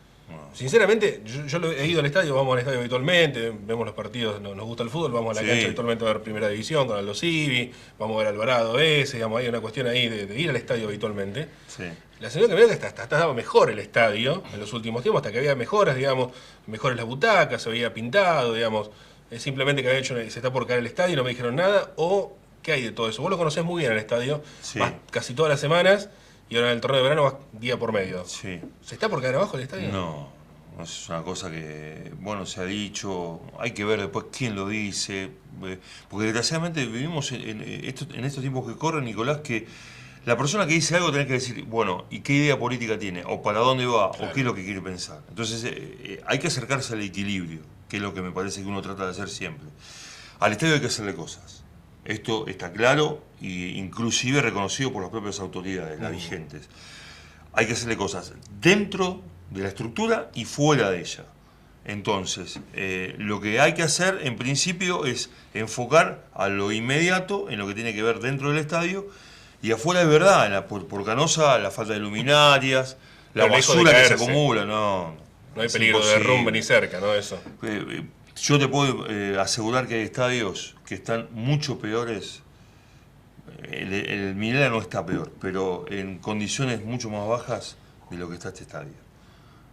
Sinceramente, yo he ido al estadio, vamos al estadio habitualmente, vemos los partidos, nos gusta el fútbol, vamos a la cancha habitualmente a ver Primera División con Aldo Civi, vamos a ver Alvarado ese, digamos, hay una cuestión ahí de ir al estadio habitualmente. Sí. La señora que me dice que hasta estaba mejor el estadio en los últimos tiempos, hasta que había mejoras, digamos, mejores las butacas, se había pintado, digamos, es simplemente que había hecho, se está por caer el estadio y no me dijeron nada, o ¿qué hay de todo eso? Vos lo conocés muy bien el estadio, vas casi todas las semanas y ahora en el torneo de verano vas día por medio. Sí. ¿Se está por caer abajo el estadio? No. Es una cosa que, bueno, se ha dicho, hay que ver después quién lo dice, porque desgraciadamente vivimos en estos tiempos que corren, Nicolás, que la persona que dice algo tiene que decir, bueno, ¿y qué idea política tiene? ¿O para dónde va? Claro. ¿O qué es lo que quiere pensar? Entonces hay que acercarse al equilibrio, que es lo que me parece que uno trata de hacer siempre. Al estadio hay que hacerle cosas. Esto está claro e inclusive reconocido por las propias autoridades, las vigentes. Hay que hacerle cosas dentro de la estructura y fuera de ella. Entonces, lo que hay que hacer en principio es enfocar a lo inmediato en lo que tiene que ver dentro del estadio, y afuera es verdad, por Canosa, la falta de luminarias, la basura que se acumula, no hay peligro de derrumbe ni cerca, ¿no? Eso. Yo te puedo asegurar que hay estadios que están mucho peores. El Minera no está peor, pero en condiciones mucho más bajas de lo que está este estadio.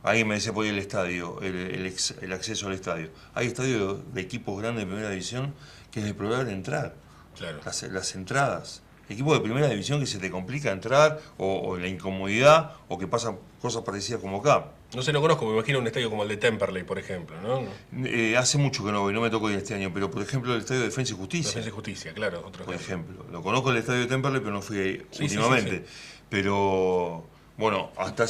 Alguien me decía por ahí el estadio, el acceso al estadio. Hay estadios de equipos grandes de primera división que es deplorable entrar. Claro. Las entradas. Equipos de primera división que se te complica entrar, o la incomodidad, o que pasan cosas parecidas como acá. No sé, no conozco, me imagino un estadio como el de Temperley, por ejemplo, ¿no? Hace mucho que no voy, no me tocó ir este año, pero por ejemplo el estadio de Defensa y Justicia. Defensa y Justicia, claro. Por ejemplo. Lo conozco el estadio de Temperley, pero no fui ahí últimamente. Sí. Pero bueno, hasta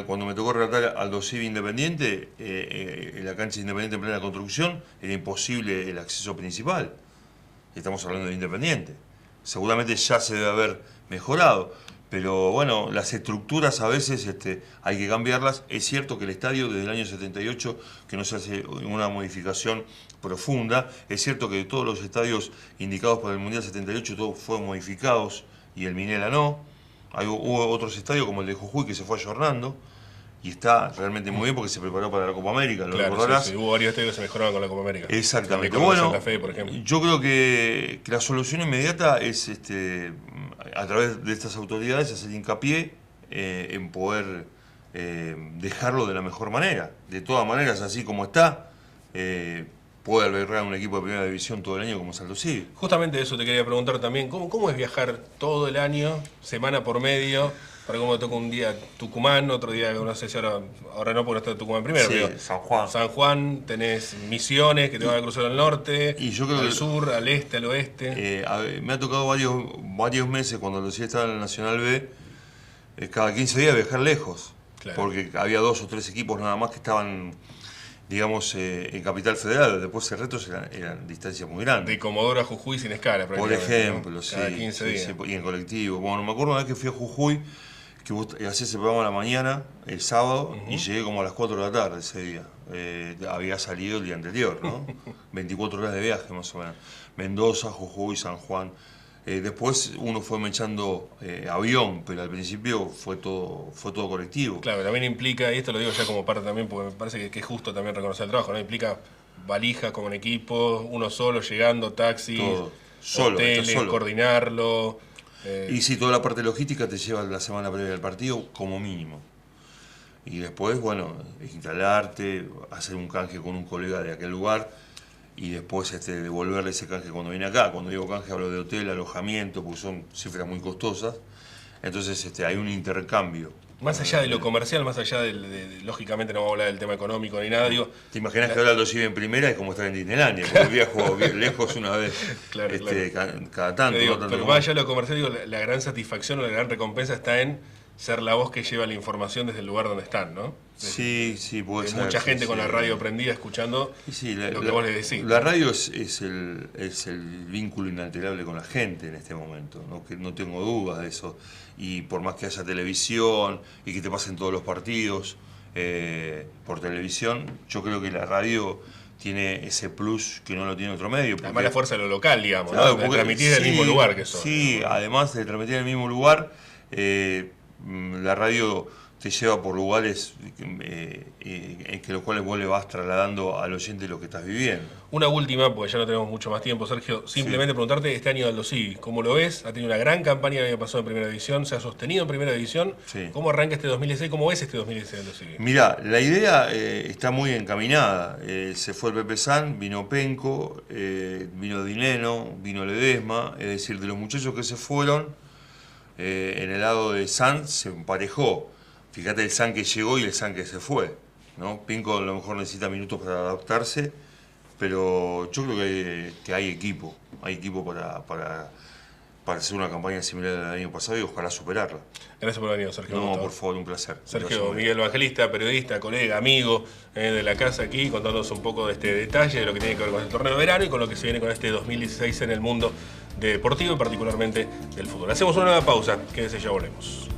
cuando me tocó relatar Aldo Civi Independiente, en la cancha Independiente en plena construcción, era imposible el acceso principal. Estamos hablando de Independiente. Seguramente ya se debe haber mejorado, pero bueno, las estructuras a veces hay que cambiarlas. Es cierto que el estadio desde el año 78, que no se hace una modificación profunda, es cierto que todos los estadios indicados para el Mundial 78 todos fueron modificados y el Minera no. Hubo otros estadios como el de Jujuy que se fue ayornando y está realmente muy bien porque se preparó para la Copa América, lo recordarás. Sí, hubo varios estadios que se mejoraban con la Copa América. Exactamente. Bueno, Santa Fe, por ejemplo. Yo creo que la solución inmediata es, a través de estas autoridades, hacer hincapié en poder dejarlo de la mejor manera. De todas maneras, así como está, puede albergar un equipo de primera división todo el año como Aldo Civi. Justamente eso te quería preguntar también. ¿Cómo es viajar todo el año, semana por medio? Para cómo toca un día Tucumán, otro día, no sé si ahora no, porque no está Tucumán primero. Sí, pero San Juan. San Juan, tenés Misiones, que te van a cruzar al norte, y yo creo al sur, al este, al oeste. Me ha tocado varios meses, cuando Aldo Civi estaba en el Nacional B, cada 15 días viajar lejos. Claro. Porque había 2 o 3 equipos nada más que estaban, digamos, en Capital Federal. Después el resto eran distancias muy grandes. De Comodoro a Jujuy sin escala, por ejemplo, ¿no? Cada 15 días. Sí, y en colectivo. Bueno, me acuerdo una vez que fui a Jujuy, que hacía ese programa a la mañana, el sábado, y llegué como a las 4 de la tarde ese día. Había salido el día anterior, ¿no? 24 horas de viaje más o menos. Mendoza, Jujuy, San Juan. Después uno fue echando avión, pero al principio fue todo colectivo. Claro, también implica, y esto lo digo ya como parte también, porque me parece que es justo también reconocer el trabajo, ¿no? Implica valija como en equipo, uno solo llegando, taxis, hoteles, solo. Coordinarlo. Y sí, toda la parte logística te lleva la semana previa del partido como mínimo. Y después, bueno, instalarte, hacer un canje con un colega de aquel lugar. y después devolverle ese canje cuando viene acá. Cuando digo canje hablo de hotel, alojamiento, porque son cifras muy costosas. Entonces hay un intercambio. Más allá de lo comercial, más allá lógicamente no vamos a hablar del tema económico ni nada, digo... ¿Te imaginas que ahora Aldo Civi en primera es como estar en Disneylandia? Porque viajo lejos una vez, claro. cada tanto. Digo, no tanto pero más allá de lo comercial, digo, la gran satisfacción o la gran recompensa está en ser la voz que lleva la información desde el lugar donde están, ¿no? Sí, puede ser. Mucha gente con la radio prendida escuchando lo que vos le decís. La radio es el vínculo inalterable con la gente en este momento, ¿no? Que no tengo dudas de eso. Y por más que haya televisión y que te pasen todos los partidos por televisión, yo creo que la radio tiene ese plus que no lo tiene otro medio. Además la fuerza de lo local, digamos, claro, ¿no? De transmitir en el mismo lugar que eso. Sí, además de transmitir en el mismo lugar, la radio te lleva por lugares en los cuales vos le vas trasladando al oyente lo que estás viviendo. Una última, porque ya no tenemos mucho más tiempo, Sergio. Simplemente preguntarte, este año Aldo Civi, ¿cómo lo ves? Ha tenido una gran campaña el año pasado en Primera División, se ha sostenido en Primera División. Sí. ¿Cómo arranca este 2016? ¿Cómo ves este 2016 Aldo Civi? Mirá, la idea está muy encaminada. Se fue el Pepe San, vino Penco, vino Dineno, vino Ledesma. Es decir, de los muchachos que se fueron, en el lado de San se emparejó. Fíjate el San que llegó y el San que se fue, ¿no? Pinco a lo mejor necesita minutos para adaptarse, pero yo creo que hay equipo para hacer una campaña similar al año pasado y ojalá superarla. Gracias por venir, Sergio. No, por favor, un placer. Sergio Miguel Evangelista, periodista, colega, amigo de la casa aquí, contándonos un poco de este detalle, de lo que tiene que ver con el torneo de verano y con lo que se viene con este 2016 en el mundo deportivo y particularmente del fútbol. Hacemos una nueva pausa, quédese, ya volvemos.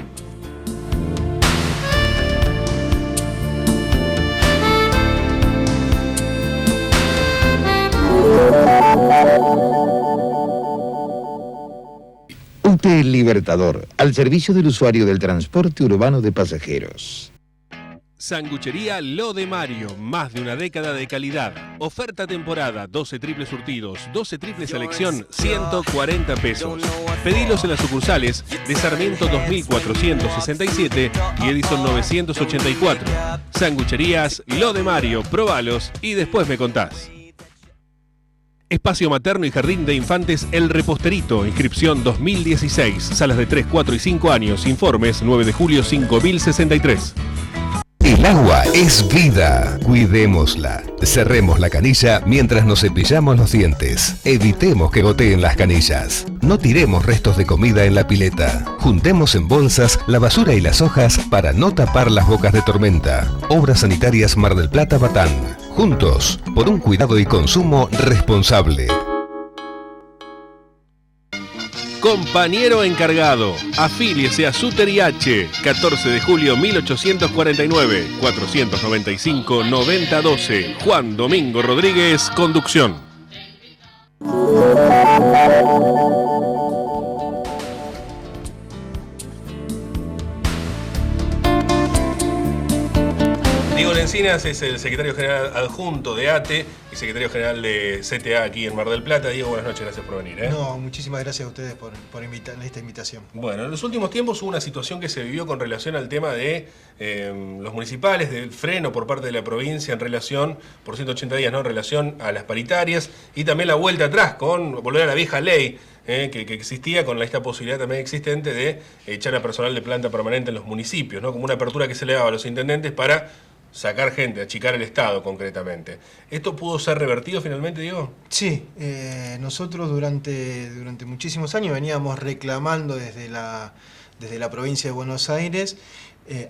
UTE El Libertador, al servicio del usuario del transporte urbano de pasajeros. Sanguchería Lo de Mario, más de una década de calidad. Oferta temporada, 12 triples surtidos, 12 triples selección, 140 pesos. Pedilos en las sucursales de Sarmiento 2467 y Edison 984. Sangucherías Lo de Mario, probalos y después me contás. Espacio materno y jardín de infantes El Reposterito, inscripción 2016, salas de 3, 4 y 5 años, informes 9 de julio 5063. El agua es vida, cuidémosla. Cerremos la canilla mientras nos cepillamos los dientes. Evitemos que goteen las canillas. No tiremos restos de comida en la pileta. Juntemos en bolsas la basura y las hojas para no tapar las bocas de tormenta. Obras Sanitarias Mar del Plata, Batán. Juntos, por un cuidado y consumo responsable. Compañero encargado, afíliese a Suter y H, 14 de julio 1849, 495-9012, Juan Domingo Rodríguez, conducción. Diego Lencinas es el secretario general adjunto de ATE y secretario general de CTA aquí en Mar del Plata. Diego, buenas noches, gracias por venir. No, muchísimas gracias a ustedes por esta invitación. Bueno, en los últimos tiempos hubo una situación que se vivió con relación al tema de los municipales, del freno por parte de la provincia en relación, por 180 días, ¿no? En relación a las paritarias y también la vuelta atrás con volver a la vieja ley. Que existía con esta posibilidad también existente de echar a personal de planta permanente en los municipios, ¿no? Como una apertura que se le daba a los intendentes para sacar gente, achicar el Estado concretamente. ¿Esto pudo ser revertido finalmente, Diego? Sí, nosotros durante muchísimos años veníamos reclamando desde la provincia de Buenos Aires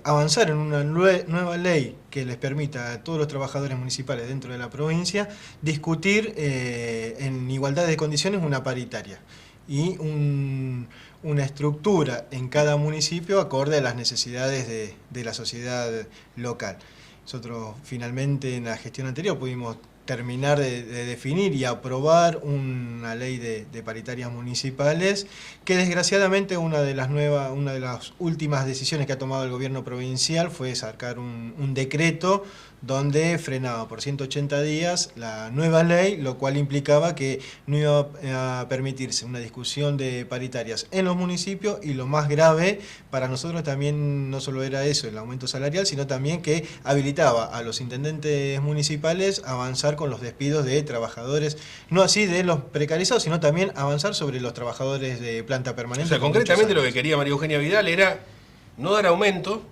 avanzar en una nueva ley que les permita a todos los trabajadores municipales dentro de la provincia discutir en igualdad de condiciones una paritaria y una estructura en cada municipio acorde a las necesidades de la sociedad local. Nosotros finalmente en la gestión anterior pudimos terminar de definir y aprobar una ley de paritarias municipales que desgraciadamente una de las últimas decisiones que ha tomado el gobierno provincial fue sacar un decreto donde frenaba por 180 días la nueva ley, lo cual implicaba que no iba a permitirse una discusión de paritarias en los municipios y lo más grave para nosotros también no solo era eso, el aumento salarial, sino también que habilitaba a los intendentes municipales a avanzar avanzar con los despidos de trabajadores, no así de los precarizados, sino también avanzar sobre los trabajadores de planta permanente. O sea, concretamente lo que quería María Eugenia Vidal era no dar aumento,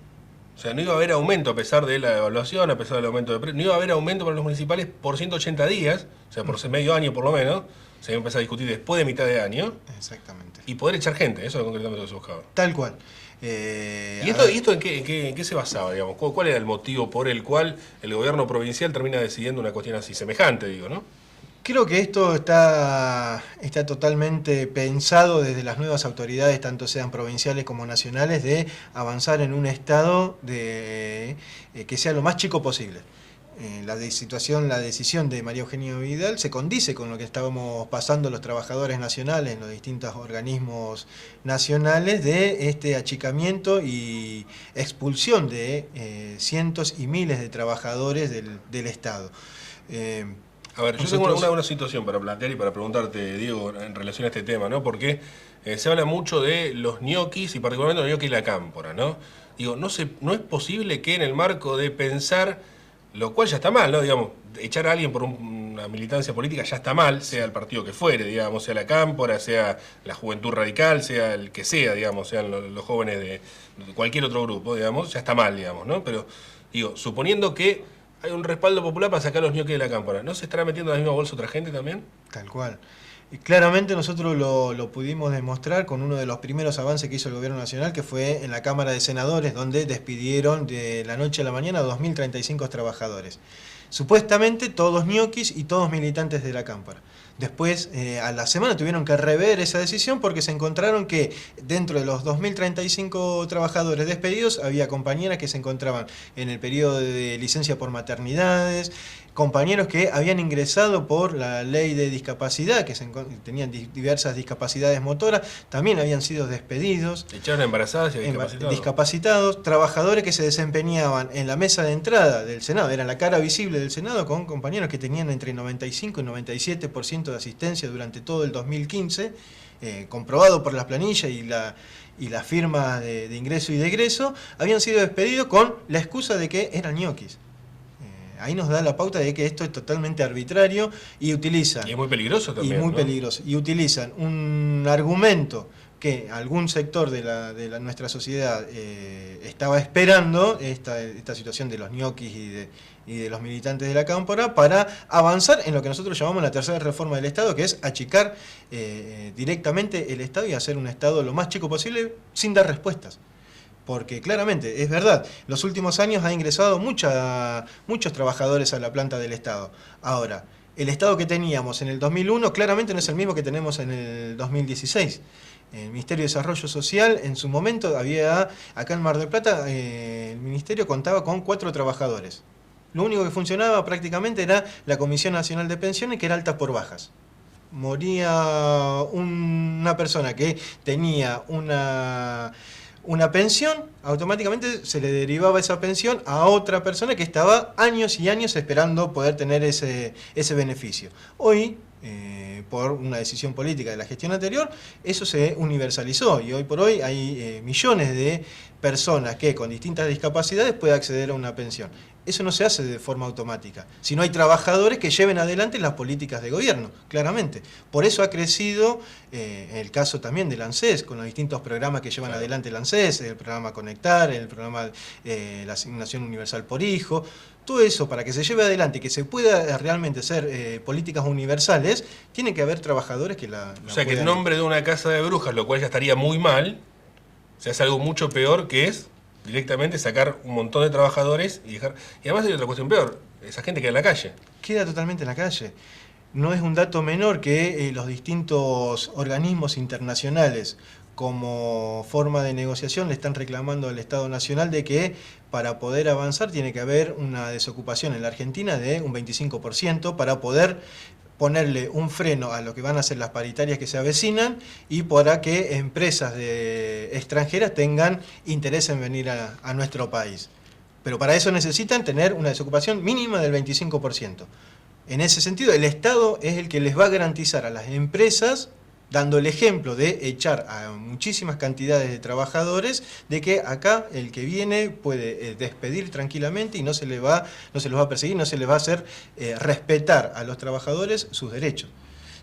o sea, no iba a haber aumento a pesar de la evaluación, a pesar del aumento de precios, no iba a haber aumento para los municipales por 180 días, o sea, por medio año por lo menos, se iba a empezar a discutir después de mitad de año. Exactamente. Y poder echar gente, eso es concretamente lo que se buscaba. Tal cual. ¿Y esto en qué se basaba, digamos? ¿Cuál era el motivo por el cual el gobierno provincial termina decidiendo una cuestión así, semejante, digo, ¿no? Creo que esto está totalmente pensado desde las nuevas autoridades, tanto sean provinciales como nacionales, de avanzar en un estado que sea lo más chico posible. La decisión de María Eugenia Vidal se condice con lo que estábamos pasando los trabajadores nacionales en los distintos organismos nacionales, de este achicamiento y expulsión de cientos y miles de trabajadores del Estado. A ver, yo tengo una situación para plantear y para preguntarte, Diego, en relación a este tema, ¿no? Porque se habla mucho de los ñoquis y particularmente los ñoquis de la cámpora, ¿no? Digo, no es posible que en el marco de pensar, lo cual ya está mal, ¿no? Digamos, echar a alguien por una militancia política ya está mal, sea el partido que fuere, digamos, sea la cámpora, sea la juventud radical, sea el que sea, digamos, sean los jóvenes de cualquier otro grupo, digamos, ya está mal, digamos, ¿no? Pero, digo, suponiendo que hay un respaldo popular para sacar los ñoquis de la cámpora, ¿no se estará metiendo en la misma bolsa otra gente también? Tal cual. Y claramente nosotros lo pudimos demostrar con uno de los primeros avances que hizo el Gobierno Nacional, que fue en la Cámara de Senadores, donde despidieron de la noche a la mañana a 2.035 trabajadores. Supuestamente todos ñoquis y todos militantes de la cámpora. Después, a la semana tuvieron que rever esa decisión porque se encontraron que dentro de los 2.035 trabajadores despedidos había compañeras que se encontraban en el periodo de licencia por maternidades, compañeros que habían ingresado por la ley de discapacidad, que tenían diversas discapacidades motoras, también habían sido despedidos. Echaron embarazadas y discapacitados, trabajadores que se desempeñaban en la mesa de entrada del Senado, eran la cara visible del Senado, con compañeros que tenían entre 95 y 97% de asistencia durante todo el 2015, comprobado por las planillas y la firma de ingreso y de egreso, habían sido despedidos con la excusa de que eran ñoquis. Ahí nos da la pauta de que esto es totalmente arbitrario y utilizan... Y es muy peligroso también, Y muy ¿no? peligroso. Y utilizan un argumento que algún sector de nuestra sociedad estaba esperando, esta situación de los ñoquis y de los militantes de la cámpora, para avanzar en lo que nosotros llamamos la tercera reforma del Estado, que es achicar directamente el Estado y hacer un Estado lo más chico posible sin dar respuestas. Porque claramente, es verdad, los últimos años ha ingresado muchos trabajadores a la planta del Estado. Ahora, el Estado que teníamos en el 2001 claramente no es el mismo que tenemos en el 2016. El Ministerio de Desarrollo Social, en su momento, acá en Mar del Plata, el Ministerio contaba con 4 trabajadores. Lo único que funcionaba prácticamente era la Comisión Nacional de Pensiones, que era alta por bajas. Moría una persona que tenía una pensión, automáticamente se le derivaba esa pensión a otra persona que estaba años y años esperando poder tener ese beneficio. Hoy, por una decisión política de la gestión anterior, eso se universalizó y hoy por hoy hay millones de personas que con distintas discapacidades pueden acceder a una pensión. Eso no se hace de forma automática, sino hay trabajadores que lleven adelante las políticas de gobierno, claramente. Por eso ha crecido el caso también del ANSES, con los distintos programas que llevan adelante el ANSES, el programa Conectar, el programa la Asignación Universal por Hijo. Todo eso, para que se lleve adelante y que se pueda realmente hacer políticas universales, tiene que haber trabajadores que la O sea, que en nombre de una casa de brujas, lo cual ya estaría muy mal, se hace algo mucho peor, que es directamente sacar un montón de trabajadores y dejar... Y además hay otra cuestión peor, esa gente queda en la calle. Queda totalmente en la calle. No es un dato menor que los distintos organismos internacionales, como forma de negociación, le están reclamando al Estado Nacional de que para poder avanzar tiene que haber una desocupación en la Argentina de un 25% para poder ponerle un freno a lo que van a ser las paritarias que se avecinan y para que empresas extranjeras tengan interés en venir a nuestro país. Pero para eso necesitan tener una desocupación mínima del 25%. En ese sentido, el Estado es el que les va a garantizar a las empresas dando el ejemplo de echar a muchísimas cantidades de trabajadores, de que acá el que viene puede despedir tranquilamente y no se los va a perseguir, no se les va a hacer respetar a los trabajadores sus derechos.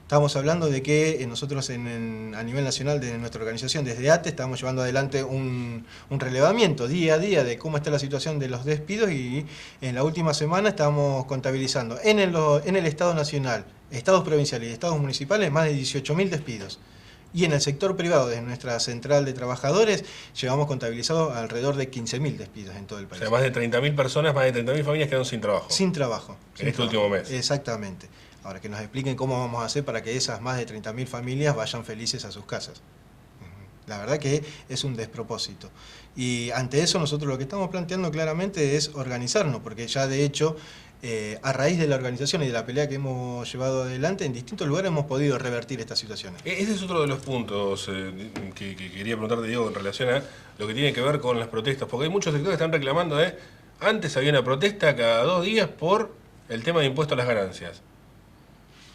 Estamos hablando de que nosotros a nivel nacional de nuestra organización, desde ATE, estamos llevando adelante un relevamiento día a día de cómo está la situación de los despidos, y en la última semana estamos contabilizando en el Estado nacional, estados provinciales y estados municipales más de 18.000 despidos. Y en el sector privado, desde nuestra central de trabajadores, llevamos contabilizado alrededor de 15.000 despidos en todo el país. O sea, más de 30.000 personas, más de 30.000 familias quedaron sin trabajo. Sin trabajo. En este último mes. Exactamente. Ahora, que nos expliquen cómo vamos a hacer para que esas más de 30.000 familias vayan felices a sus casas. La verdad que es un despropósito. Y ante eso nosotros lo que estamos planteando claramente es organizarnos, porque ya de hecho, a raíz de la organización y de la pelea que hemos llevado adelante, en distintos lugares hemos podido revertir estas situaciones. Ese es otro de los puntos que quería preguntarte, Diego, en relación a lo que tiene que ver con las protestas, porque hay muchos sectores que están reclamando, antes había una protesta cada 2 días por el tema de impuestos a las ganancias.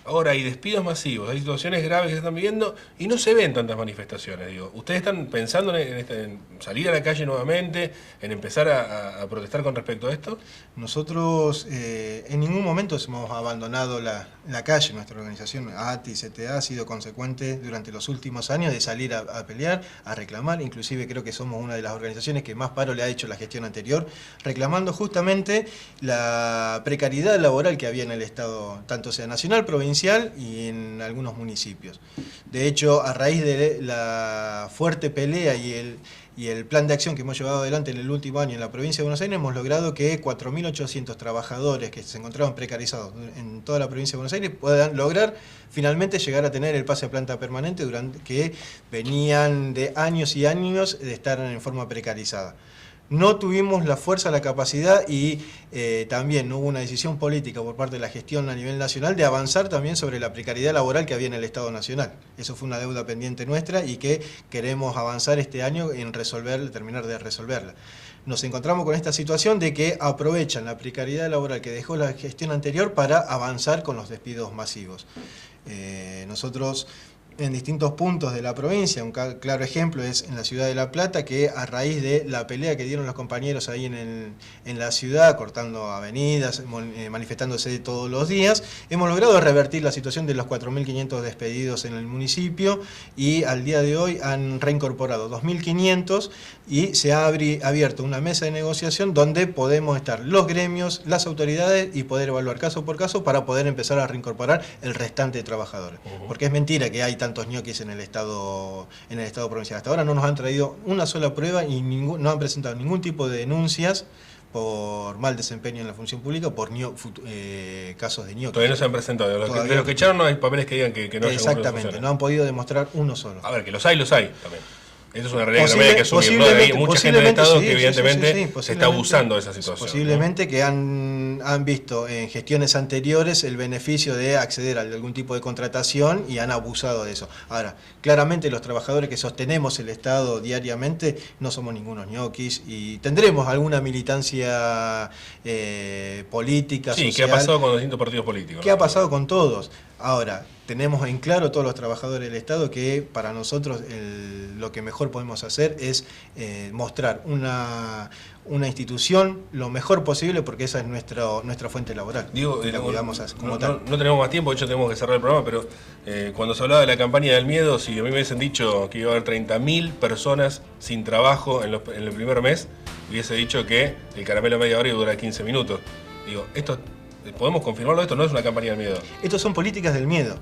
Ahora hay despidos masivos, hay situaciones graves que se están viviendo y no se ven tantas manifestaciones. Digo, ¿ustedes están pensando en salir a la calle nuevamente, en empezar a protestar con respecto a esto? Nosotros en ningún momento hemos abandonado la calle. Nuestra organización ATI y CTA ha sido consecuente durante los últimos años de salir a pelear, a reclamar. Inclusive creo que somos una de las organizaciones que más paro le ha hecho la gestión anterior, reclamando justamente la precariedad laboral que había en el Estado, tanto sea nacional, provincial y en algunos municipios. De hecho, a raíz de la fuerte pelea y el plan de acción que hemos llevado adelante en el último año en la provincia de Buenos Aires, hemos logrado que 4.800 trabajadores que se encontraban precarizados en toda la provincia de Buenos Aires puedan lograr finalmente llegar a tener el pase a planta permanente, que venían de años y años de estar en forma precarizada. No tuvimos la fuerza, la capacidad y también no hubo una decisión política por parte de la gestión a nivel nacional de avanzar también sobre la precariedad laboral que había en el Estado nacional. Eso fue una deuda pendiente nuestra y que queremos avanzar este año en terminar de resolverla. Nos encontramos con esta situación de que aprovechan la precariedad laboral que dejó la gestión anterior para avanzar con los despidos masivos. Nosotros, en distintos puntos de la provincia, un claro ejemplo es en la ciudad de La Plata, que a raíz de la pelea que dieron los compañeros ahí en la ciudad, cortando avenidas, manifestándose todos los días, hemos logrado revertir la situación de los 4.500 despedidos en el municipio y al día de hoy han reincorporado 2.500 y se ha abierto una mesa de negociación donde podemos estar los gremios, las autoridades y poder evaluar caso por caso para poder empezar a reincorporar el restante de trabajadores. Porque es mentira que hay tantos ñoquis en el Estado provincial. Hasta ahora no nos han traído una sola prueba y no han presentado ningún tipo de denuncias por mal desempeño en la función pública, por casos de ñoquis. Todavía no se han presentado. De los que echaron no hay papeles que digan que no. Exactamente, no han podido demostrar uno solo. A ver, que los hay también. Eso es una realidad que también hay que asumir, ¿no? Hay mucha gente del Estado que evidentemente se está abusando de esa situación. Posiblemente, ¿no? Que han visto en gestiones anteriores el beneficio de acceder a algún tipo de contratación y han abusado de eso. Ahora, claramente los trabajadores que sostenemos el Estado diariamente no somos ningunos ñoquis y tendremos alguna militancia política, social. Sí, ¿qué ha pasado con los distintos partidos políticos? ¿Qué ha pasado con todos? Ahora, tenemos en claro todos los trabajadores del Estado que para nosotros lo que mejor podemos hacer es mostrar una institución lo mejor posible, porque esa es nuestra fuente laboral. Digo, no tenemos más tiempo, de hecho tenemos que cerrar el programa, pero cuando se hablaba de la campaña del miedo, si a mí me hubiesen dicho que iba a haber 30.000 personas sin trabajo en el primer mes, hubiese dicho que el caramelo media hora iba a durar 15 minutos. Digo, ¿podemos confirmarlo? Esto no es una campaña del miedo. Estos son políticas del miedo.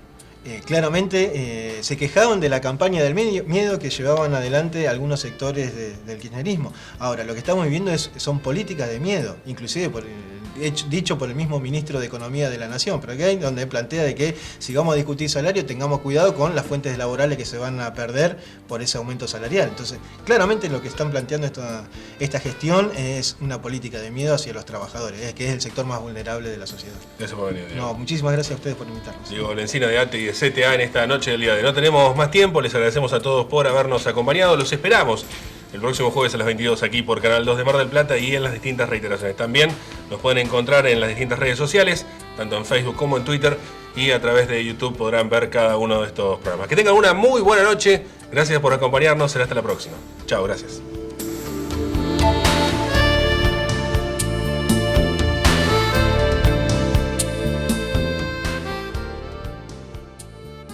Claramente se quejaban de la campaña del miedo que llevaban adelante algunos sectores del kirchnerismo. Ahora, lo que estamos viviendo son políticas de miedo, inclusive dicho por el mismo ministro de Economía de la Nación, pero que hay donde plantea de que si vamos a discutir salario tengamos cuidado con las fuentes laborales que se van a perder por ese aumento salarial. Entonces, claramente lo que están planteando esta gestión es una política de miedo hacia los trabajadores, que es el sector más vulnerable de la sociedad. Gracias por venir, Diego. Muchísimas gracias a ustedes por invitarnos. Diego Lencina de ATE y de CTA en esta noche del día de no tenemos más tiempo, les agradecemos a todos por habernos acompañado, los esperamos el próximo jueves a las 22 aquí por Canal 2 de Mar del Plata y en las distintas reiteraciones. También nos pueden encontrar en las distintas redes sociales, tanto en Facebook como en Twitter, y a través de YouTube podrán ver cada uno de estos programas. Que tengan una muy buena noche. Gracias por acompañarnos. Será hasta la próxima. Chao, gracias.